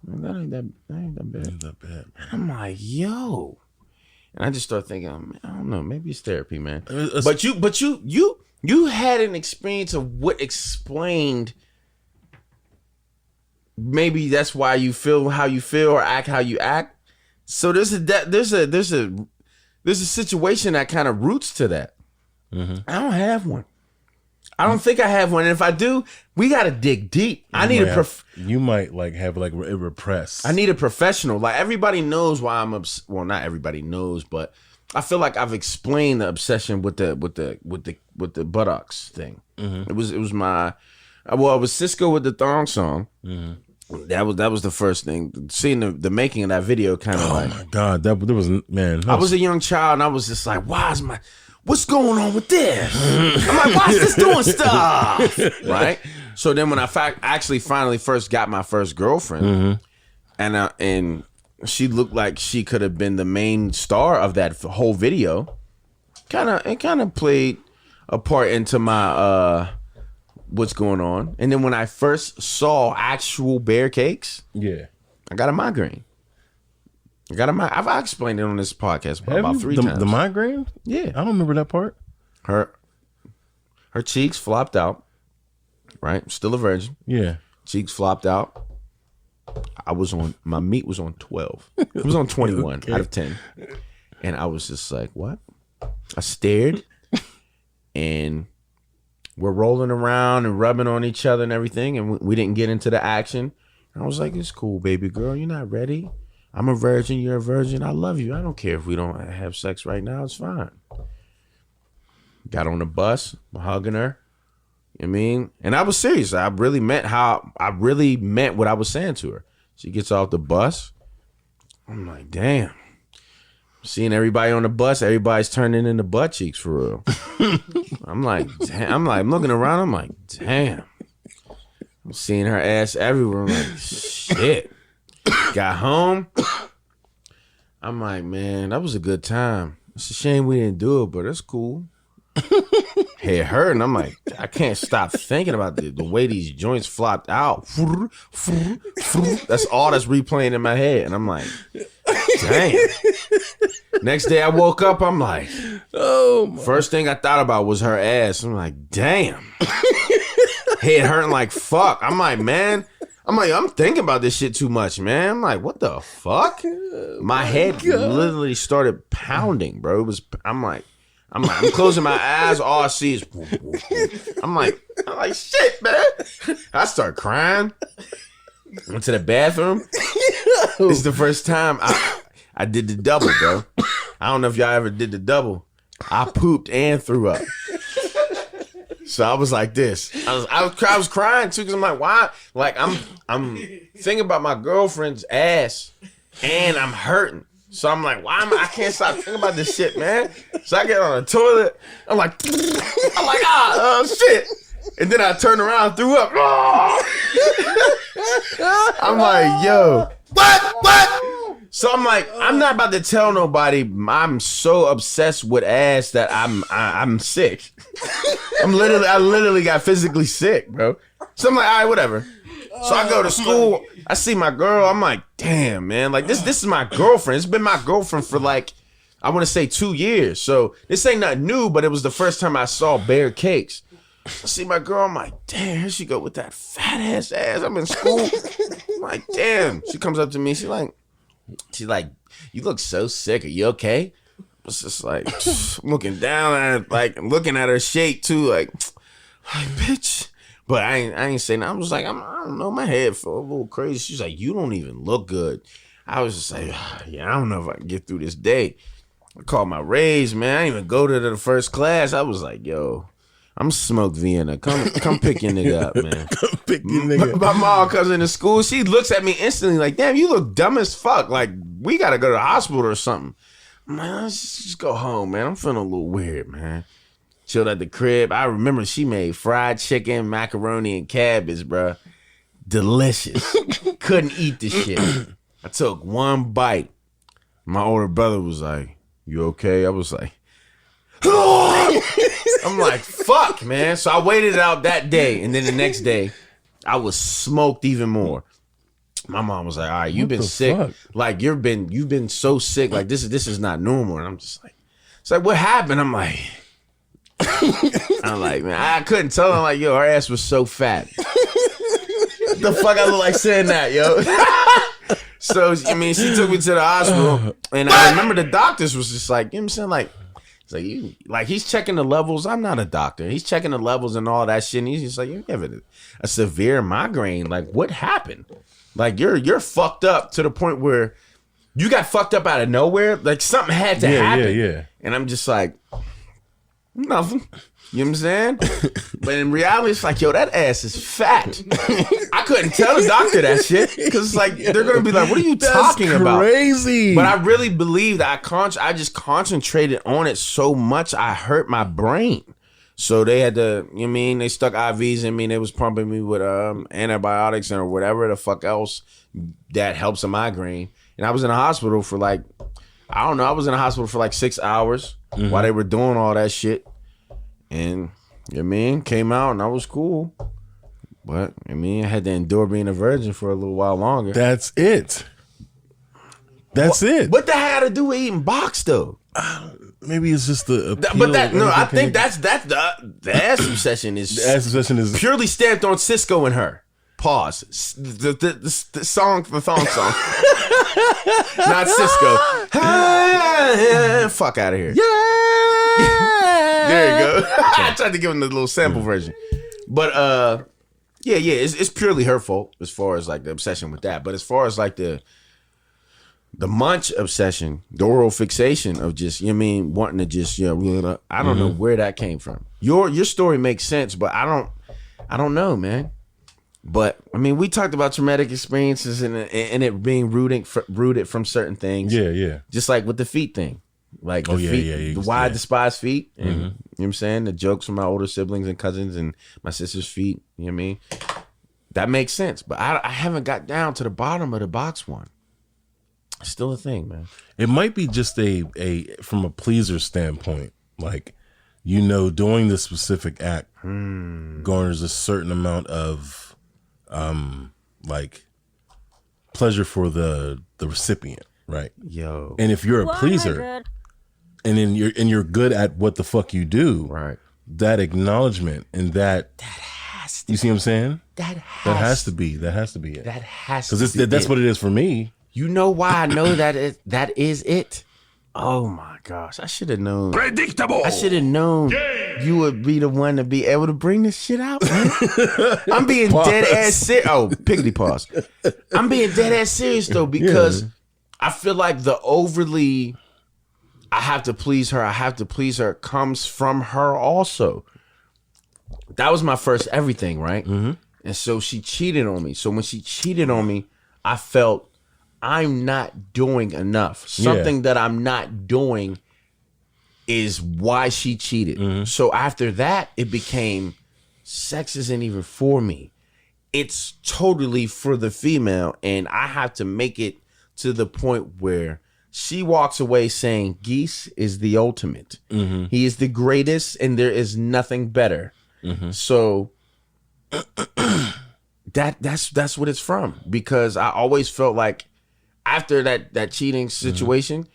man, that ain't that bad. Ain't that bad. I'm like, yo. And I just start thinking, man, I don't know, maybe it's therapy, man. It's- But you had an experience of what explained maybe that's why you feel how you feel or act how you act. So there's a situation that kind of roots to that. I don't have one. I don't think I have one. And if I do, we got to dig deep. You might like have like it repressed. I need a professional. Like everybody knows why I'm well, not everybody knows, but I feel like I've explained the obsession with the buttocks thing. It was my it was Cisco with the thong song. That was the first thing. Seeing the making of that video kind of Oh my god, there was man. I was a young child and I was just like, what's going on with this? I'm like, why is this doing stuff? Right? So then when I actually finally first got my first girlfriend, and she looked like she could have been the main star of that whole video, it kind of played a part into my what's going on. And then when I first saw actual bear cakes, I got a migraine. I've explained it on this podcast about 3 times. The migraine? Yeah. I don't remember that part. Her cheeks flopped out. Right? Still a virgin. Yeah. Cheeks flopped out. My meat was on 12. It was on 21 out of 10. And I was just like, what? I stared and we're rolling around and rubbing on each other and everything. And we didn't get into the action. And I was like, it's cool, baby girl. You're not ready. I'm a virgin. You're a virgin. I love you. I don't care if we don't have sex right now. It's fine. Got on the bus, hugging her. You know what I mean? And I was serious. I really meant what I was saying to her. She gets off the bus. I'm like, damn. Seeing everybody on the bus, everybody's turning into butt cheeks for real. I'm like, I'm looking around. I'm like, damn. I'm seeing her ass everywhere. I'm like, shit. Got home. I'm like, man, that was a good time. It's a shame we didn't do it, but it's cool. Head hurt, and I'm like, I can't stop thinking about the way these joints flopped out. That's all that's replaying in my head, and I'm like, damn. Next day I woke up, I'm like, first thing I thought about was her ass. I'm like, damn. Head hurting like fuck. I'm like, man. I'm thinking about this shit too much, man. I'm like, what the fuck? My head literally started pounding, bro. I'm closing my eyes. All I see is, I'm like, shit, man. I start crying. Went to the bathroom. This is the first time I did the double, bro. I don't know if y'all ever did the double. I pooped and threw up. So I was like this. I was crying too because I'm like, why? Like I'm thinking about my girlfriend's ass and I'm hurting. So I'm like, I can't stop thinking about this shit, man. So I get on the toilet. I'm like, oh shit. And then I turned around and threw up. I'm like, yo, what? So I'm like, I'm not about to tell nobody I'm so obsessed with ass that I'm sick. I literally got physically sick, bro. So I'm like, all right, whatever. So I go to school, I see my girl, I'm like, damn, man, like this is my girlfriend. It's been my girlfriend for like, I want to say 2 years. So this ain't nothing new, but it was the first time I saw bare cakes. I see my girl, I'm like, damn, here she go with that fat ass. I'm in school. I'm like, damn. She comes up to me, she's like, you look so sick. Are you okay? It's just like, I'm looking down at it, like, looking at her shape too, like bitch. But I ain't saying nothing. I was like, I don't know, my head felt a little crazy. She's like, you don't even look good. I was just like, yeah, I don't know if I can get through this day. I called my raise, man. I didn't even go to the first class. I was like, yo, I'm smoked Vienna. Come pick your nigga up, man. Come pick your nigga up. My mom comes into school. She looks at me instantly like, damn, you look dumb as fuck. Like, we got to go to the hospital or something. Man, let's just go home, man. I'm feeling a little weird, man. Chilled at the crib. I remember she made fried chicken, macaroni, and cabbage, bro. Delicious. Couldn't eat the shit. I took one bite. My older brother was like, you okay? I was like, I'm like, fuck, man. So I waited it out that day. And then the next day, I was smoked even more. My mom was like, all right, you've been sick. Fuck? Like, you've been so sick. Like, this is not normal. And I'm just like, it's like, what happened? I'm like, man, I couldn't tell her, like, yo, her ass was so fat. What the fuck I look like saying that, yo? So, I mean, she took me to the hospital, and I remember the doctors was just like, you know what I'm saying? Like, it's like, you, like, he's checking the levels. I'm not a doctor. He's checking the levels and all that shit, and he's just like, you have a severe migraine. Like, what happened? Like, you're fucked up to the point where you got fucked up out of nowhere. Like, something had to happen. Yeah. And I'm just like, nothing. You know what I'm saying? But in reality, it's like, yo, that ass is fat. I couldn't tell the doctor that shit because it's like, they're going to be like, what are you talking about? Crazy. But I really believe that I just concentrated on it so much, I hurt my brain. So they had to, you know what I mean? They stuck IVs in me and they was pumping me with antibiotics or whatever the fuck else that helps a migraine. And I was in the hospital for like, I don't know, I was in the hospital for like 6 hours while they were doing all that shit. And, you know what I mean? Came out and I was cool. But, I mean, I had to endure being a virgin for a little while longer. That's it. What the hell had to do with eating box, though? Maybe it's just the appeal. But that, no, I think that's the ass obsession is the ass obsession is purely stamped on Cisco and her. Pause. The song, the thong song. Not Cisco. Fuck out of here. Yeah. There you go. I tried to give him the little sample version. But yeah, it's purely her fault as far as like the obsession with that. But as far as like the munch obsession, the oral fixation of just, you know what I mean, wanting to just, you know, I don't know where that came from. Your story makes sense, but I don't know, man. But I mean, we talked about traumatic experiences and it being rooted from certain things. Yeah. Just like with the feet thing. Like the feet, why I despise feet. And you know what I'm saying? The jokes from my older siblings and cousins and my sister's feet. You know what I mean? That makes sense. But I haven't got down to the bottom of the box one. It's still a thing, man. It might be just a from a pleaser standpoint, like, you know, doing this specific act garners a certain amount of like pleasure for the recipient, right? Yo. And if you're a pleaser and then you're good at what the fuck you do, Right. that acknowledgement and that has to you see what I'm saying? That has to be it. That has to Because be that's it. what it is for me. You know why I know that is it? Oh my gosh, I should have known. Predictable. I should have known you would be the one to be able to bring this shit out, man. I'm being dead ass serious. Oh, piggly pause. I'm being dead ass serious though, because I feel like the overly I have to please her comes from her also. That was my first everything, right? Mm-hmm. And so she cheated on me. So when she cheated on me, I felt I'm not doing enough. Something that I'm not doing is why she cheated. Mm-hmm. So after that, it became sex isn't even for me. It's totally for the female. And I have to make it to the point where she walks away saying Geese is the ultimate. Mm-hmm. He is the greatest and there is nothing better. Mm-hmm. So that's what it's from. Because I always felt like after that cheating situation,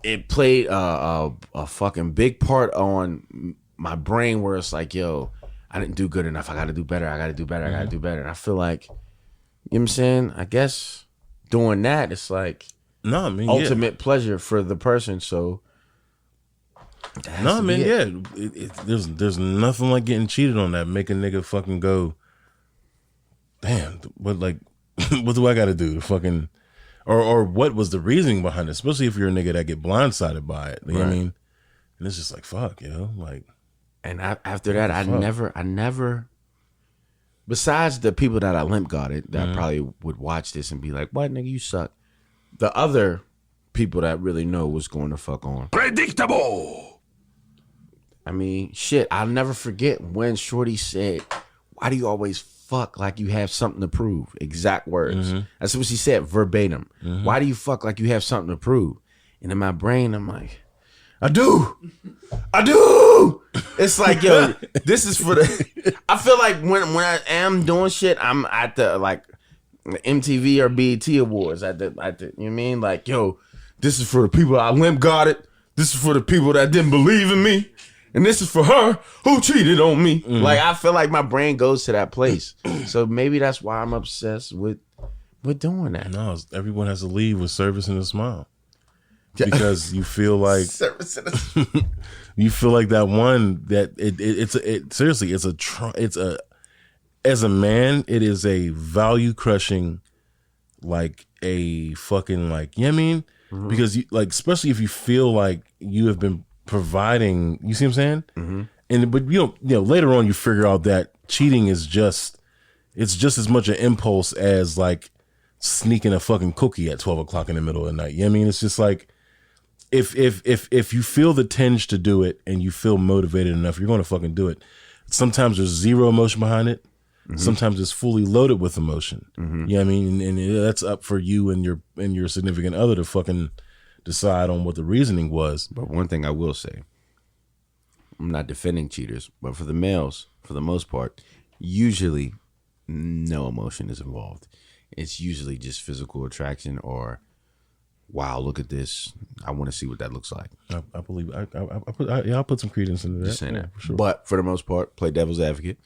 it played a fucking big part on my brain where it's like, yo, I didn't do good enough. I got to do better. I got to do better. I got to do better. And I feel like, you know what I'm saying? I guess doing that, it's like ultimate pleasure for the person. So there's nothing like getting cheated on that. Make a nigga fucking go, damn, what do I got to do to fucking, or what was the reasoning behind it? Especially if you're a nigga that get blindsided by it. You know what I mean? And it's just like, fuck, yo, like. And after that, I never, besides the people that I limp got it, that probably would watch this and be like, what, nigga, you suck. The other people that really know what's going to fuck on. Predictable. I mean, shit, I'll never forget when Shorty said, why do you always fuck like you have something to prove? Exact words. Mm-hmm. That's what she said, verbatim. Mm-hmm. Why do you fuck like you have something to prove? And in my brain, I'm like, I do. It's like, yo, this is for the. I feel like when I am doing shit, I'm at the like MTV or BET Awards at the you know what I mean? Like, yo, this is for the people I limp guarded. This is for the people that didn't believe in me, and this is for her who cheated on me. Mm. Like, I feel like my brain goes to that place. So maybe that's why I'm obsessed with doing that. No, everyone has to leave with service and a smile. Because you feel like you feel like that one that it's seriously it's a as a man it is a value crushing like a fucking like, you know what I mean? Mm-hmm. Because you like, especially if you feel like you have been providing, you see what I'm saying? Mm-hmm. And but you know later on you figure out that cheating is just as much an impulse as like sneaking a fucking cookie at 12 o'clock in the middle of the night. You know what I mean? It's just like if you feel the tinge to do it and you feel motivated enough, you're going to fucking do it. Sometimes there's zero emotion behind it. Mm-hmm. Sometimes it's fully loaded with emotion. Mm-hmm. You know what I mean? And that's up for you and your significant other to fucking decide on what the reasoning was. But one thing I will say, I'm not defending cheaters, but for the males, for the most part, usually no emotion is involved. It's usually just physical attraction or, wow, look at this. I want to see what that looks like. I believe I'll put some credence into that. Just saying that. For sure. But for the most part, play devil's advocate.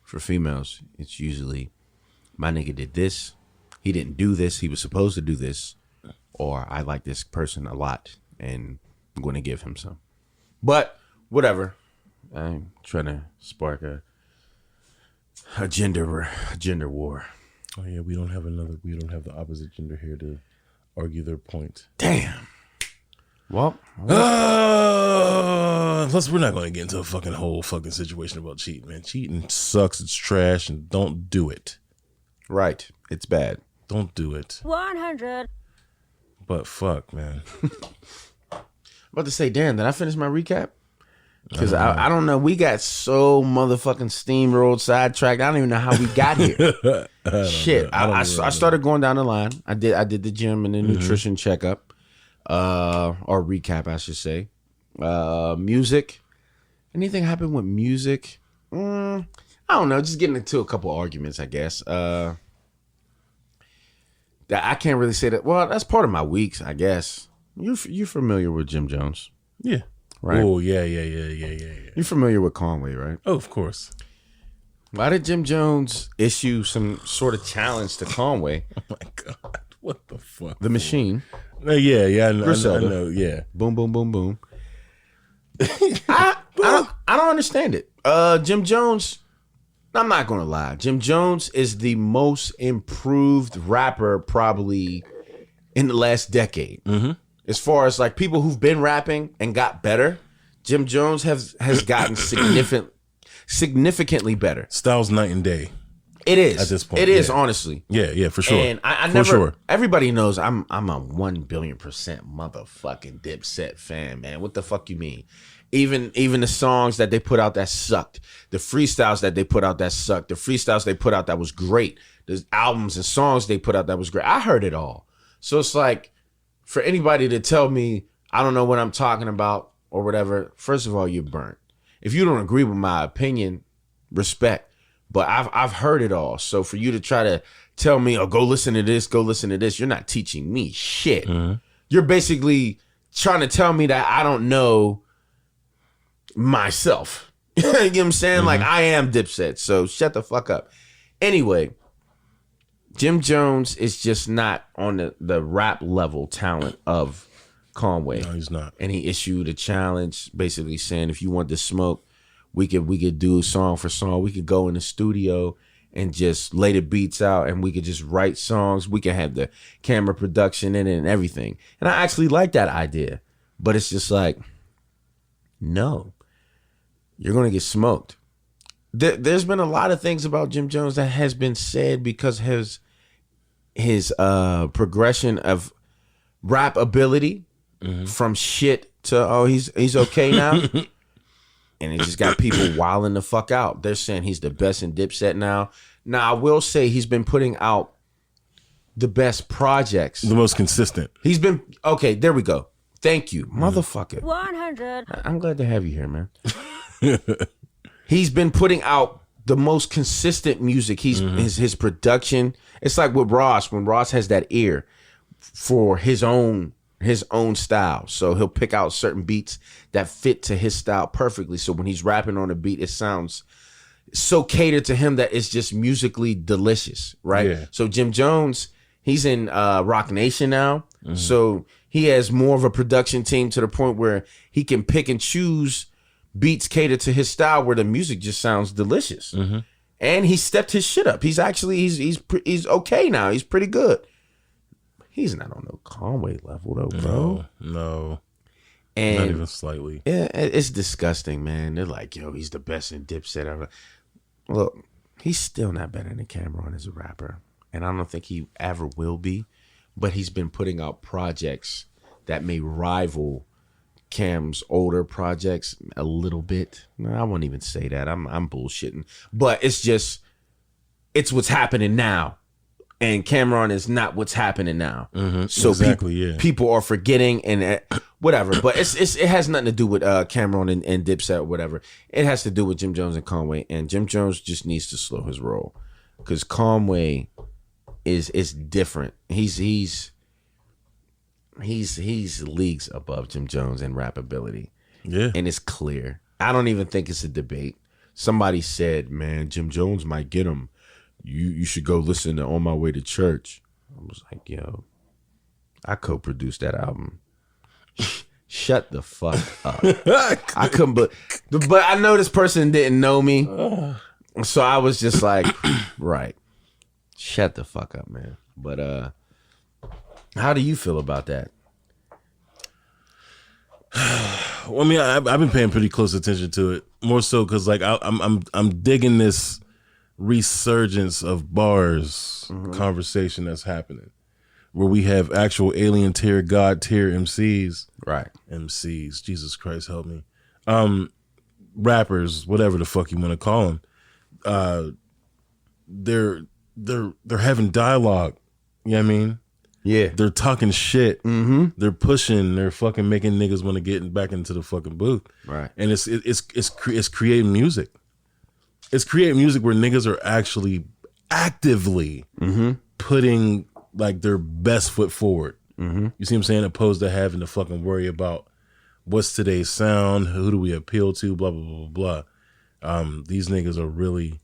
For females, it's usually my nigga did this. He didn't do this. He was supposed to do this. Or I like this person a lot and I'm going to give him some. But whatever. I'm trying to spark a gender war. Oh yeah, we don't have the opposite gender here to argue their point. Damn. Well, plus we're not going to get into a fucking whole fucking situation about cheating, man. Cheating sucks. It's trash, and don't do it. Right. It's bad. Don't do it. 100. But fuck, man. I'm about to say, Dan, did I finish my recap? Because I don't know. We got so motherfucking steamrolled, sidetracked. I don't even know how we got here. Shit. I started going down the line. I did the gym and the nutrition checkup. Or recap, I should say. Music. Anything happened with music? I don't know. Just getting into a couple arguments, I guess. That I can't really say that. Well, that's part of my weeks, I guess. You familiar with Jim Jones? Yeah. Right. Oh, yeah. You're familiar with Conway, right? Oh, of course. Why did Jim Jones issue some sort of challenge to Conway? Oh my God. What the fuck? The Machine. Yeah. I know. Yeah. Boom, boom, boom, boom. I don't understand it. Jim Jones, I'm not going to lie. Jim Jones is the most improved rapper probably in the last decade. Mm-hmm. as far as like people who've been rapping and got better, Jim Jones has gotten significantly better. Styles night and day. It is. At this point, it is, yeah. honestly. Yeah, for sure. And I for never. sure. Everybody knows I'm a 1,000,000,000% motherfucking Dipset fan, man. What the fuck you mean? Even the songs that they put out that sucked, the freestyles that they put out that sucked, the freestyles they put out that was great, the albums and songs they put out that was great. I heard it all. So it's like, for anybody to tell me I don't know what I'm talking about or whatever, first of all, you're burnt. If you don't agree with my opinion, respect. But I've heard it all. So for you to try to tell me, oh, go listen to this, you're not teaching me shit. Mm-hmm. You're basically trying to tell me that I don't know myself. You know what I'm saying? Mm-hmm. Like, I am Dipset, so shut the fuck up. Anyway, Jim Jones is just not on the rap level talent of Conway. No, he's not. And he issued a challenge basically saying, if you want to smoke, we could do song for song. We could go in the studio and just lay the beats out, and we could just write songs. We could have the camera production in it and everything. And I actually like that idea. But it's just like, no, you're going to get smoked. There's been a lot of things about Jim Jones that has been said because his progression of rap ability from shit to, he's okay now. And it just got people wilding the fuck out. They're saying he's the best in Dipset now. Now, I will say he's been putting out the best projects. The most consistent. He's been, okay, there we go. Thank you, motherfucker. 100. I'm glad to have you here, man. He's been putting out the most consistent music. His production. It's like with Ross, when Ross has that ear for his own style. So he'll pick out certain beats that fit to his style perfectly. So when he's rapping on a beat, it sounds so catered to him that it's just musically delicious, right? Yeah. So Jim Jones, he's in Rock Nation now. Mm-hmm. So he has more of a production team to the point where he can pick and choose beats catered to his style where the music just sounds delicious. Mm-hmm. And he stepped his shit up. He's actually, he's okay now. He's pretty good. He's not on no Conway level though, bro. No. And not even slightly. Yeah, it's disgusting, man. They're like, yo, he's the best in Dipset ever. Look, he's still not better than Cameron as a rapper. And I don't think he ever will be. But he's been putting out projects that may rival Cam's older projects a little bit. No, I won't even say that. I'm bullshitting. But it's what's happening now. And Cameron is not what's happening now. Mm-hmm. So exactly, people are forgetting and whatever. But it has nothing to do with Cameron and Dipset or whatever. It has to do with Jim Jones and Conway. And Jim Jones just needs to slow his roll. Because Conway is different. He's leagues above Jim Jones in rap ability. Yeah. And it's clear. I don't even think it's a debate. Somebody said, man, Jim Jones might get him. You should go listen to On My Way to Church. I was like, yo, I co-produced that album. Shut the fuck up. I couldn't, but I know this person didn't know me. So I was just like, right. Shut the fuck up, man. But how do you feel about that? Well, I mean, I've been paying pretty close attention to it, more so because like I'm digging this resurgence of bars conversation that's happening, where we have actual alien tier, God tier MCs, right? MCs, Jesus Christ, help me, rappers, whatever the fuck you want to call them. They're having dialogue. You know what I mean? Yeah. They're talking shit. Mm-hmm. They're pushing. They're fucking making niggas want to get back into the fucking booth. Right. And it's creating music. It's creating music where niggas are actually actively putting like their best foot forward. Mm-hmm. You see what I'm saying? Opposed to having to fucking worry about what's today's sound, who do we appeal to, blah, blah, blah, blah, blah. These niggas are really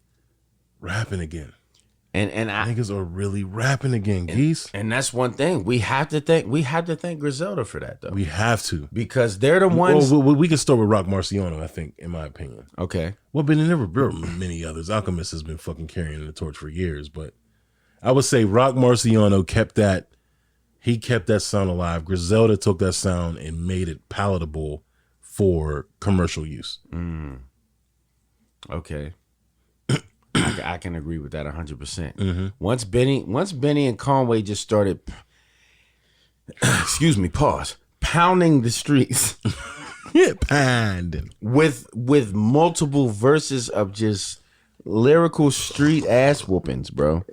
rapping again. And niggas are really rapping again, Geese. And that's one thing. We have to thank Griselda for that, though. We have to. Because they're the ones. Well, we can start with Rock Marciano, I think, in my opinion. Okay. Well, but there were many others. Alchemist has been fucking carrying the torch for years, but I would say Rock Marciano kept that He kept that sound alive. Griselda took that sound and made it palatable for commercial use. Okay. I can agree with that 100%. Once Benny and Conway just started, excuse me, pause, pounding the streets Yeah, pounding. with multiple verses of just lyrical street ass whoopings, bro.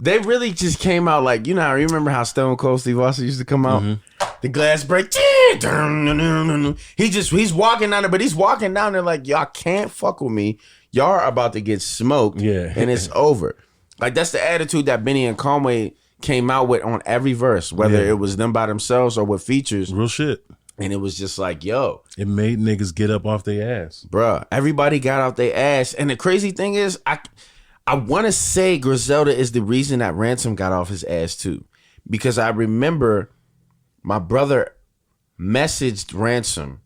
They really just came out like, I remember how Stone Cold Steve Austin used to come out. The glass break. He's walking down there, but he's walking down there like, y'all can't fuck with me. Y'all are about to get smoked. Yeah. And it's over. Like, that's the attitude that Benny and Conway came out with on every verse, whether it was them by themselves or with features. Real shit. And it was just like, yo. It made niggas get up off their ass. Bruh, everybody got out their ass. And the crazy thing is, I want to say Griselda is the reason that Ransom got off his ass too. Because I remember my brother messaged Ransom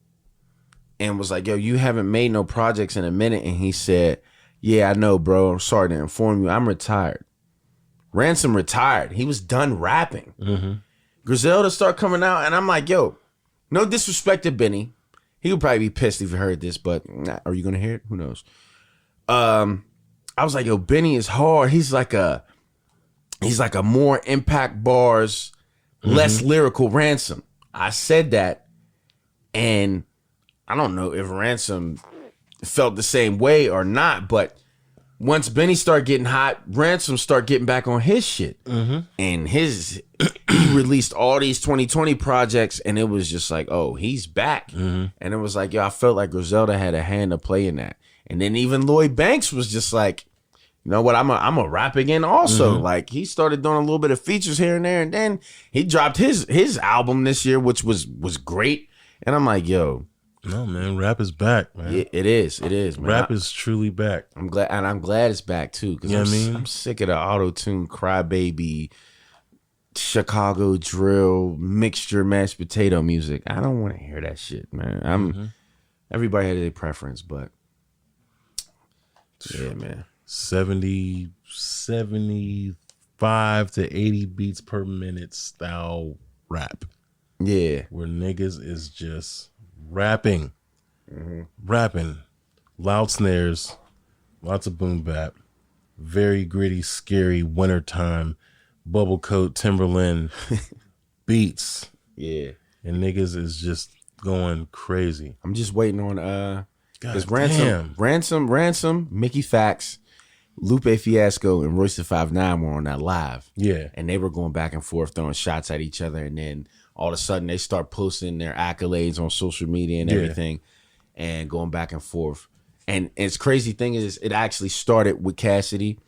and was like, yo, you haven't made no projects in a minute. And he said, yeah, I know, bro. I'm sorry to inform you. I'm retired. Ransom retired. He was done rapping. Griselda started coming out and I'm like, yo, no disrespect to Benny. He would probably be pissed if he heard this, but are you going to hear it? Who knows? I was like, yo, Benny is hard. He's like a more impact bars, less lyrical Ransom. I said that, and I don't know if Ransom felt the same way or not, but once Benny started getting hot, Ransom started getting back on his shit. And he released all these 2020 projects, and it was just like, oh, he's back. And it was like, yo, I felt like Griselda had a hand to play in that. And then even Lloyd Banks was just like, you know what, I'm a rap again also. Like, he started doing a little bit of features here and there, and then he dropped his album this year, which was great. And I'm like, yo. No, man, rap is back, man. It is, man. Rap is truly back. I'm glad it's back too. Because I'm sick of the auto-tune crybaby Chicago drill mixture mashed potato music. I don't want to hear that shit, man. Everybody had their preference, but yeah, man. 75 to 80 beats per minute style rap. Yeah. Where niggas is just rapping. Rapping. Loud snares. Lots of boom bap. Very gritty, scary wintertime. Bubble coat, Timberland beats. Yeah. And niggas is just going crazy. I'm just waiting on God Ransom, Mickey Fax, Lupe Fiasco, and Royce the 5'9" were on that live. Yeah. And they were going back and forth, throwing shots at each other. And then all of a sudden they start posting their accolades on social media and everything and going back and forth. And it's crazy thing is it actually started with Cassidy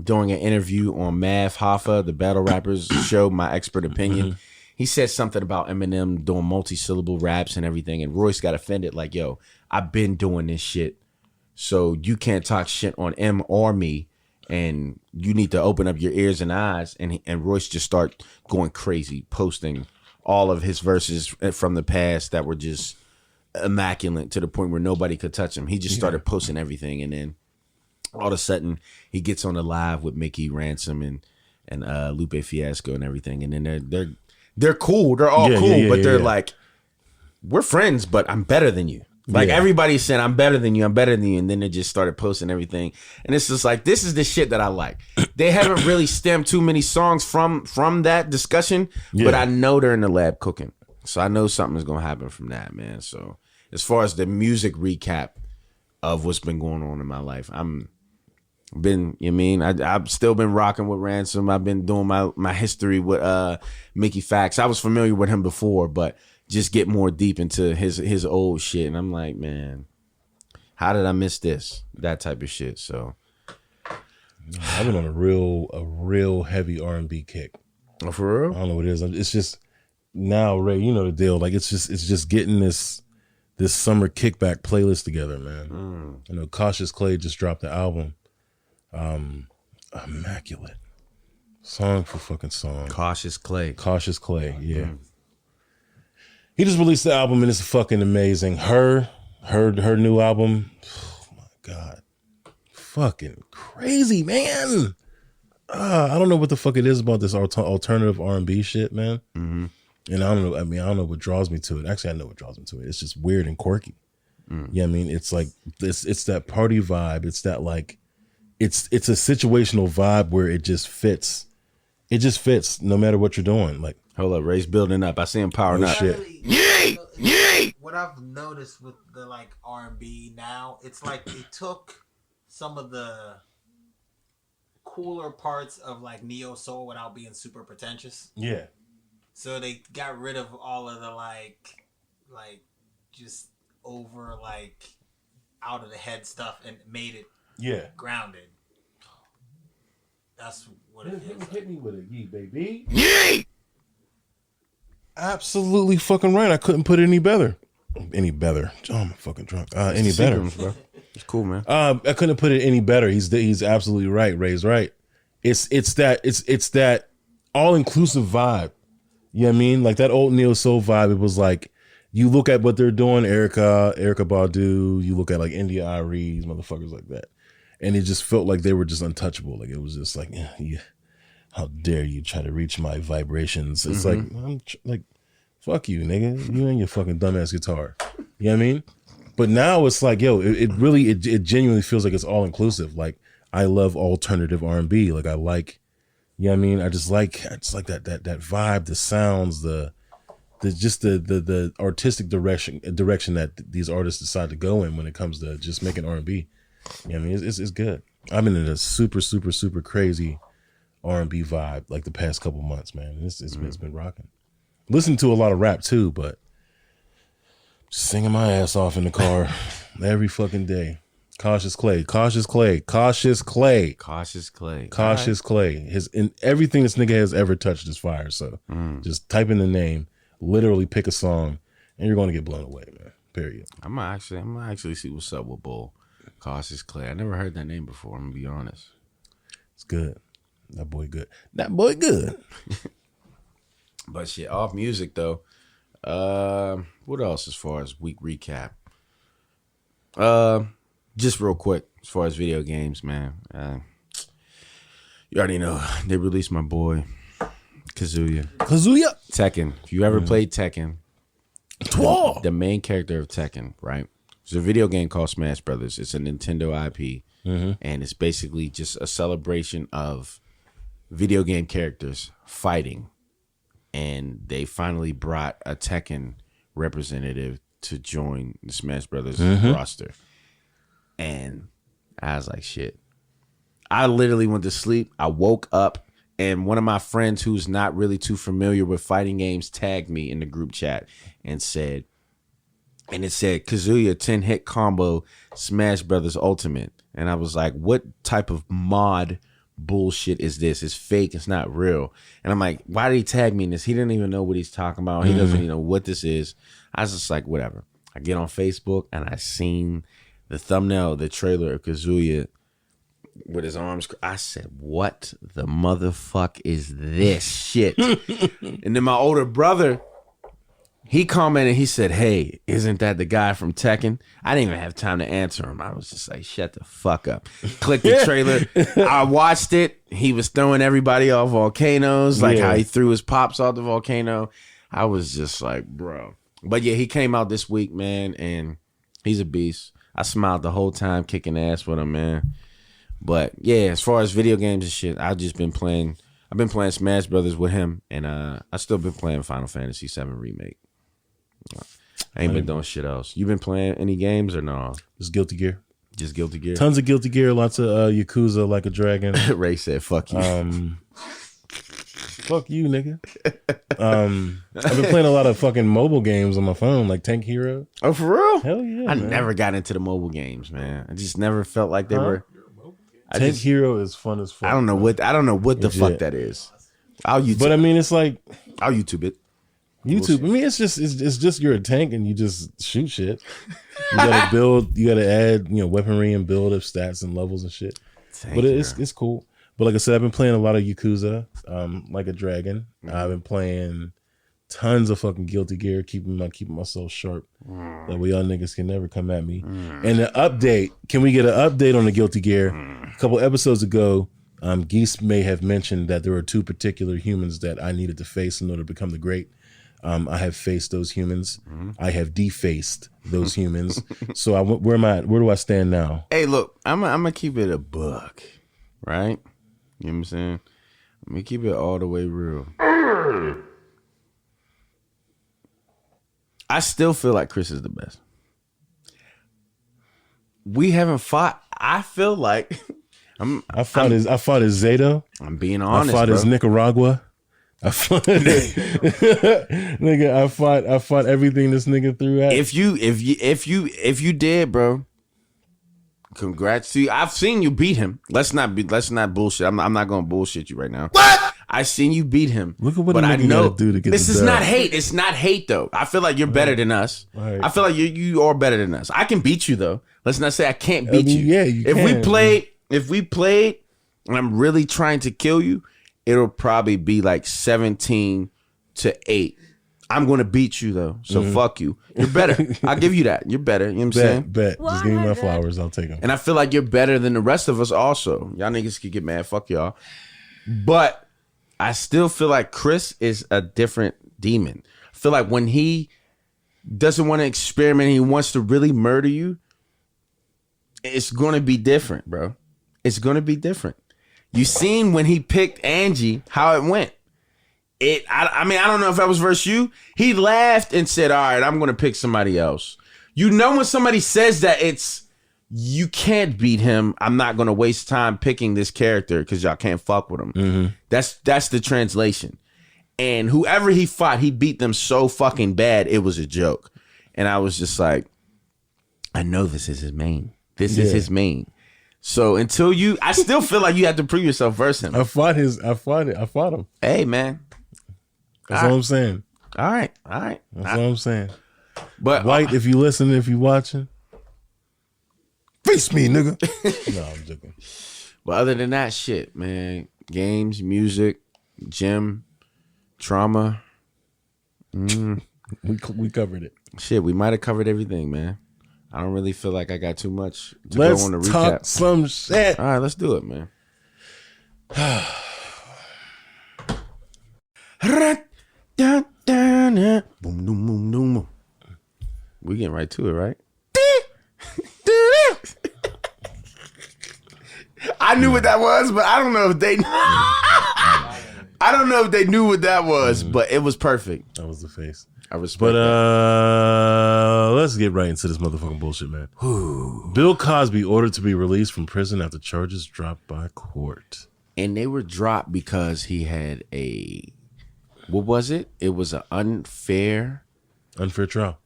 doing an interview on Mav Hoffa, the Battle Rappers show, My Expert Opinion. He said something about Eminem doing multi-syllable raps and everything. And Royce got offended like, yo, I've been doing this shit. So you can't talk shit on M or me, and you need to open up your ears and eyes. And Royce just start going crazy, posting all of his verses from the past that were just immaculate to the point where nobody could touch him. He just started posting everything, and then all of a sudden he gets on the live with Mickey, Ransom, and Lupe Fiasco and everything, and then they're cool. They're all cool, but they're like, we're friends, but I'm better than you. Like everybody's saying, I'm better than you, and then they just started posting everything, and it's just like, this is the shit that I like. They haven't really stemmed too many songs from that discussion, but I know they're in the lab cooking, so I know something's gonna happen from that, man. So as far as the music recap of what's been going on in my life, I've still been rocking with Ransom. I've been doing my history with Mickey Fax. I was familiar with him before, but just get more deep into his old shit. And I'm like, man, how did I miss this? That type of shit. So I've been on a real heavy R&B kick. Oh, for real? I don't know what it is. It's just now, Ray, you know the deal. Like it's just getting this summer kickback playlist together, man. You know, Cautious Clay just dropped the album. Immaculate. Song for fucking song. Cautious Clay, yeah. He just released the album and it's fucking amazing. Her new album, oh my God. Fucking crazy, man. I don't know what the fuck it is about this alternative R&B shit, man. Mm-hmm. And I don't know. I mean, I don't know what draws me to it. Actually, I know what draws me to it. It's just weird and quirky. Yeah, I mean, it's like this. It's that party vibe. It's that like, it's a situational vibe where it just fits. It just fits no matter what you're doing. Like, hold up, Ray's building up. I see him powering up. Shit. What I've noticed with the like R&B now, it's like they took some of the cooler parts of like neo soul without being super pretentious. Yeah. So they got rid of all of the like just over like out of the head stuff and made it grounded. That's what it is. Hit me with it, yee baby. Yee. Absolutely fucking right. I couldn't put it any better. Any better? Oh, I'm fucking drunk. Any better, bro? It's cool, man. I couldn't put it any better. He's absolutely right. Ray's right. It's that all inclusive vibe. You know what I mean? Like that old neo soul vibe. It was like you look at what they're doing, Erykah Badu. You look at like India Arie, motherfuckers like that, and it just felt like they were just untouchable. Like it was just like, yeah, how dare you try to reach my vibrations? It's like I'm like, fuck you, nigga. You and your fucking dumbass guitar. You know what I mean? But now it's like, yo, it really genuinely feels like it's all inclusive. Like I love alternative R&B. Like I like, you know what I mean? I just like that vibe, the sounds, the artistic direction that these artists decide to go in when it comes to just making R&B. You know what I mean? It's good. I've been in a super, super, super crazy R&B vibe like the past couple months, man. It's been rocking. Listen to a lot of rap too, but singing my ass off in the car every fucking day. Cautious Clay. Everything this nigga has ever touched is fire. So just type in the name, literally pick a song, and you're gonna get blown away, man. Period. I'm gonna actually see what's up with Bull. Cautious Clay. I never heard that name before. I'm gonna be honest. It's good. That boy good. But shit, off music though. What else as far as week recap? Just real quick, as far as video games, man. You already know they released my boy Kazuya. Tekken. If you ever played Tekken, the main character of Tekken, right? It's a video game called Smash Brothers. It's a Nintendo IP, and it's basically just a celebration of video game characters fighting. And they finally brought a Tekken representative to join the Smash Brothers roster. And I was like, shit. I literally went to sleep. I woke up, and one of my friends who's not really too familiar with fighting games tagged me in the group chat and said, it said Kazuya 10-hit combo Smash Brothers Ultimate. And I was like, what type of mod bullshit is this? It's fake. It's not real. And I'm like, why did he tag me in this? He didn't even know what he's talking about. He doesn't even know what this is. I was just like, whatever. I get on Facebook and I seen the thumbnail, the trailer of Kazuya with his arms. I said, what the motherfuck is this shit? And then my older brother, he commented, he said, hey, isn't that the guy from Tekken? I didn't even have time to answer him. I was just like, shut the fuck up. Click the trailer. I watched it. He was throwing everybody off volcanoes, like how he threw his pops off the volcano. I was just like, bro. But yeah, he came out this week, man, and he's a beast. I smiled the whole time kicking ass with him, man. But yeah, as far as video games and shit, I've been playing Smash Brothers with him, and I still been playing Final Fantasy VII Remake. I ain't been doing shit else. You been playing any games or no? Just Guilty Gear. Just Guilty Gear. Tons of Guilty Gear. Lots of Yakuza Like a Dragon. Ray said, "Fuck you." Fuck you, nigga. I've been playing a lot of fucking mobile games on my phone, like Tank Hero. Oh, for real? Hell yeah! I man. never got into the mobile games, man. I just never felt like they were. Tank Hero is fun as fuck. I don't know what the fuck that is. I'll YouTube. But I mean, it's like I'll YouTube it. YouTube. I mean, it's just you're a tank and you just shoot shit. You gotta build. You gotta add weaponry and build up stats and levels and shit. But it's cool. But like I said, I've been playing a lot of Yakuza, Like a Dragon. I've been playing tons of fucking Guilty Gear, keeping myself sharp. That way y'all niggas can never come at me. And the update, can we get an update on the Guilty Gear? A couple episodes ago, Geese may have mentioned that there were 2 particular humans that I needed to face in order to become the great. I have faced those humans. I have defaced those humans. So where am I? Where do I stand now? Hey, look, I'm gonna keep it a buck, right? You know what I'm saying? I'm gonna keep it all the way real. I still feel like Chris is the best. We haven't fought. I feel like I fought his Zato. I'm being honest. I fought bro. his Nicaragua. I fought nigga. I fought everything this nigga threw at. If you did, bro, congrats to you. I've seen you beat him. Let's not bullshit. I'm not gonna bullshit you right now. What? I seen you beat him. Look at what but a I nigga know gotta do to get this the is dub. not hate. It's not hate though. I feel like you're better than us. Right. I feel like you are better than us. I can beat you though. Let's not say I can't beat you. Yeah, you if can. we played, and I'm really trying to kill you, it'll probably be like 17-8. I'm gonna beat you though, so fuck you. You're better. I'll give you that. You're better. You know what I'm saying? Bet. Just give me my flowers. I'll take them. And I feel like you're better than the rest of us also. Y'all niggas can get mad. Fuck y'all. But I still feel like Chris is a different demon. I feel like when he doesn't want to experiment, he wants to really murder you, it's going to be different, bro. It's going to be different. You seen when he picked Angie, how it went. I mean, I don't know if that was versus you. He laughed and said, all right, I'm going to pick somebody else. You know when somebody says that, it's, you can't beat him. I'm not going to waste time picking this character because y'all can't fuck with him. Mm-hmm. That's the translation. And whoever he fought, he beat them so fucking bad, it was a joke. And I was just like, I know this is his main. This is his main. So until I still feel like you have to prove yourself versus him. I fought him. Hey, man. That's all I'm saying. All right. That's all I'm saying. But White, if you listening, if you watching, face me, nigga. No, I'm joking. But other than that shit, man, games, music, gym, trauma. We covered it. Shit, we might have covered everything, man. I don't really feel like I got too much to Let's go on the talk recap. some shit. All right, let's do it, man. Boom, boom, boom, boom, boom. We getting right to it, right? I knew what that was, but I don't know if they. I don't know if they knew what that was, but it was perfect. That was the face. I respect But that. let's get right into this motherfucking bullshit, man. Bill Cosby ordered to be released from prison after charges dropped by court. And they were dropped because he had what was it? It was an unfair Unfair trial.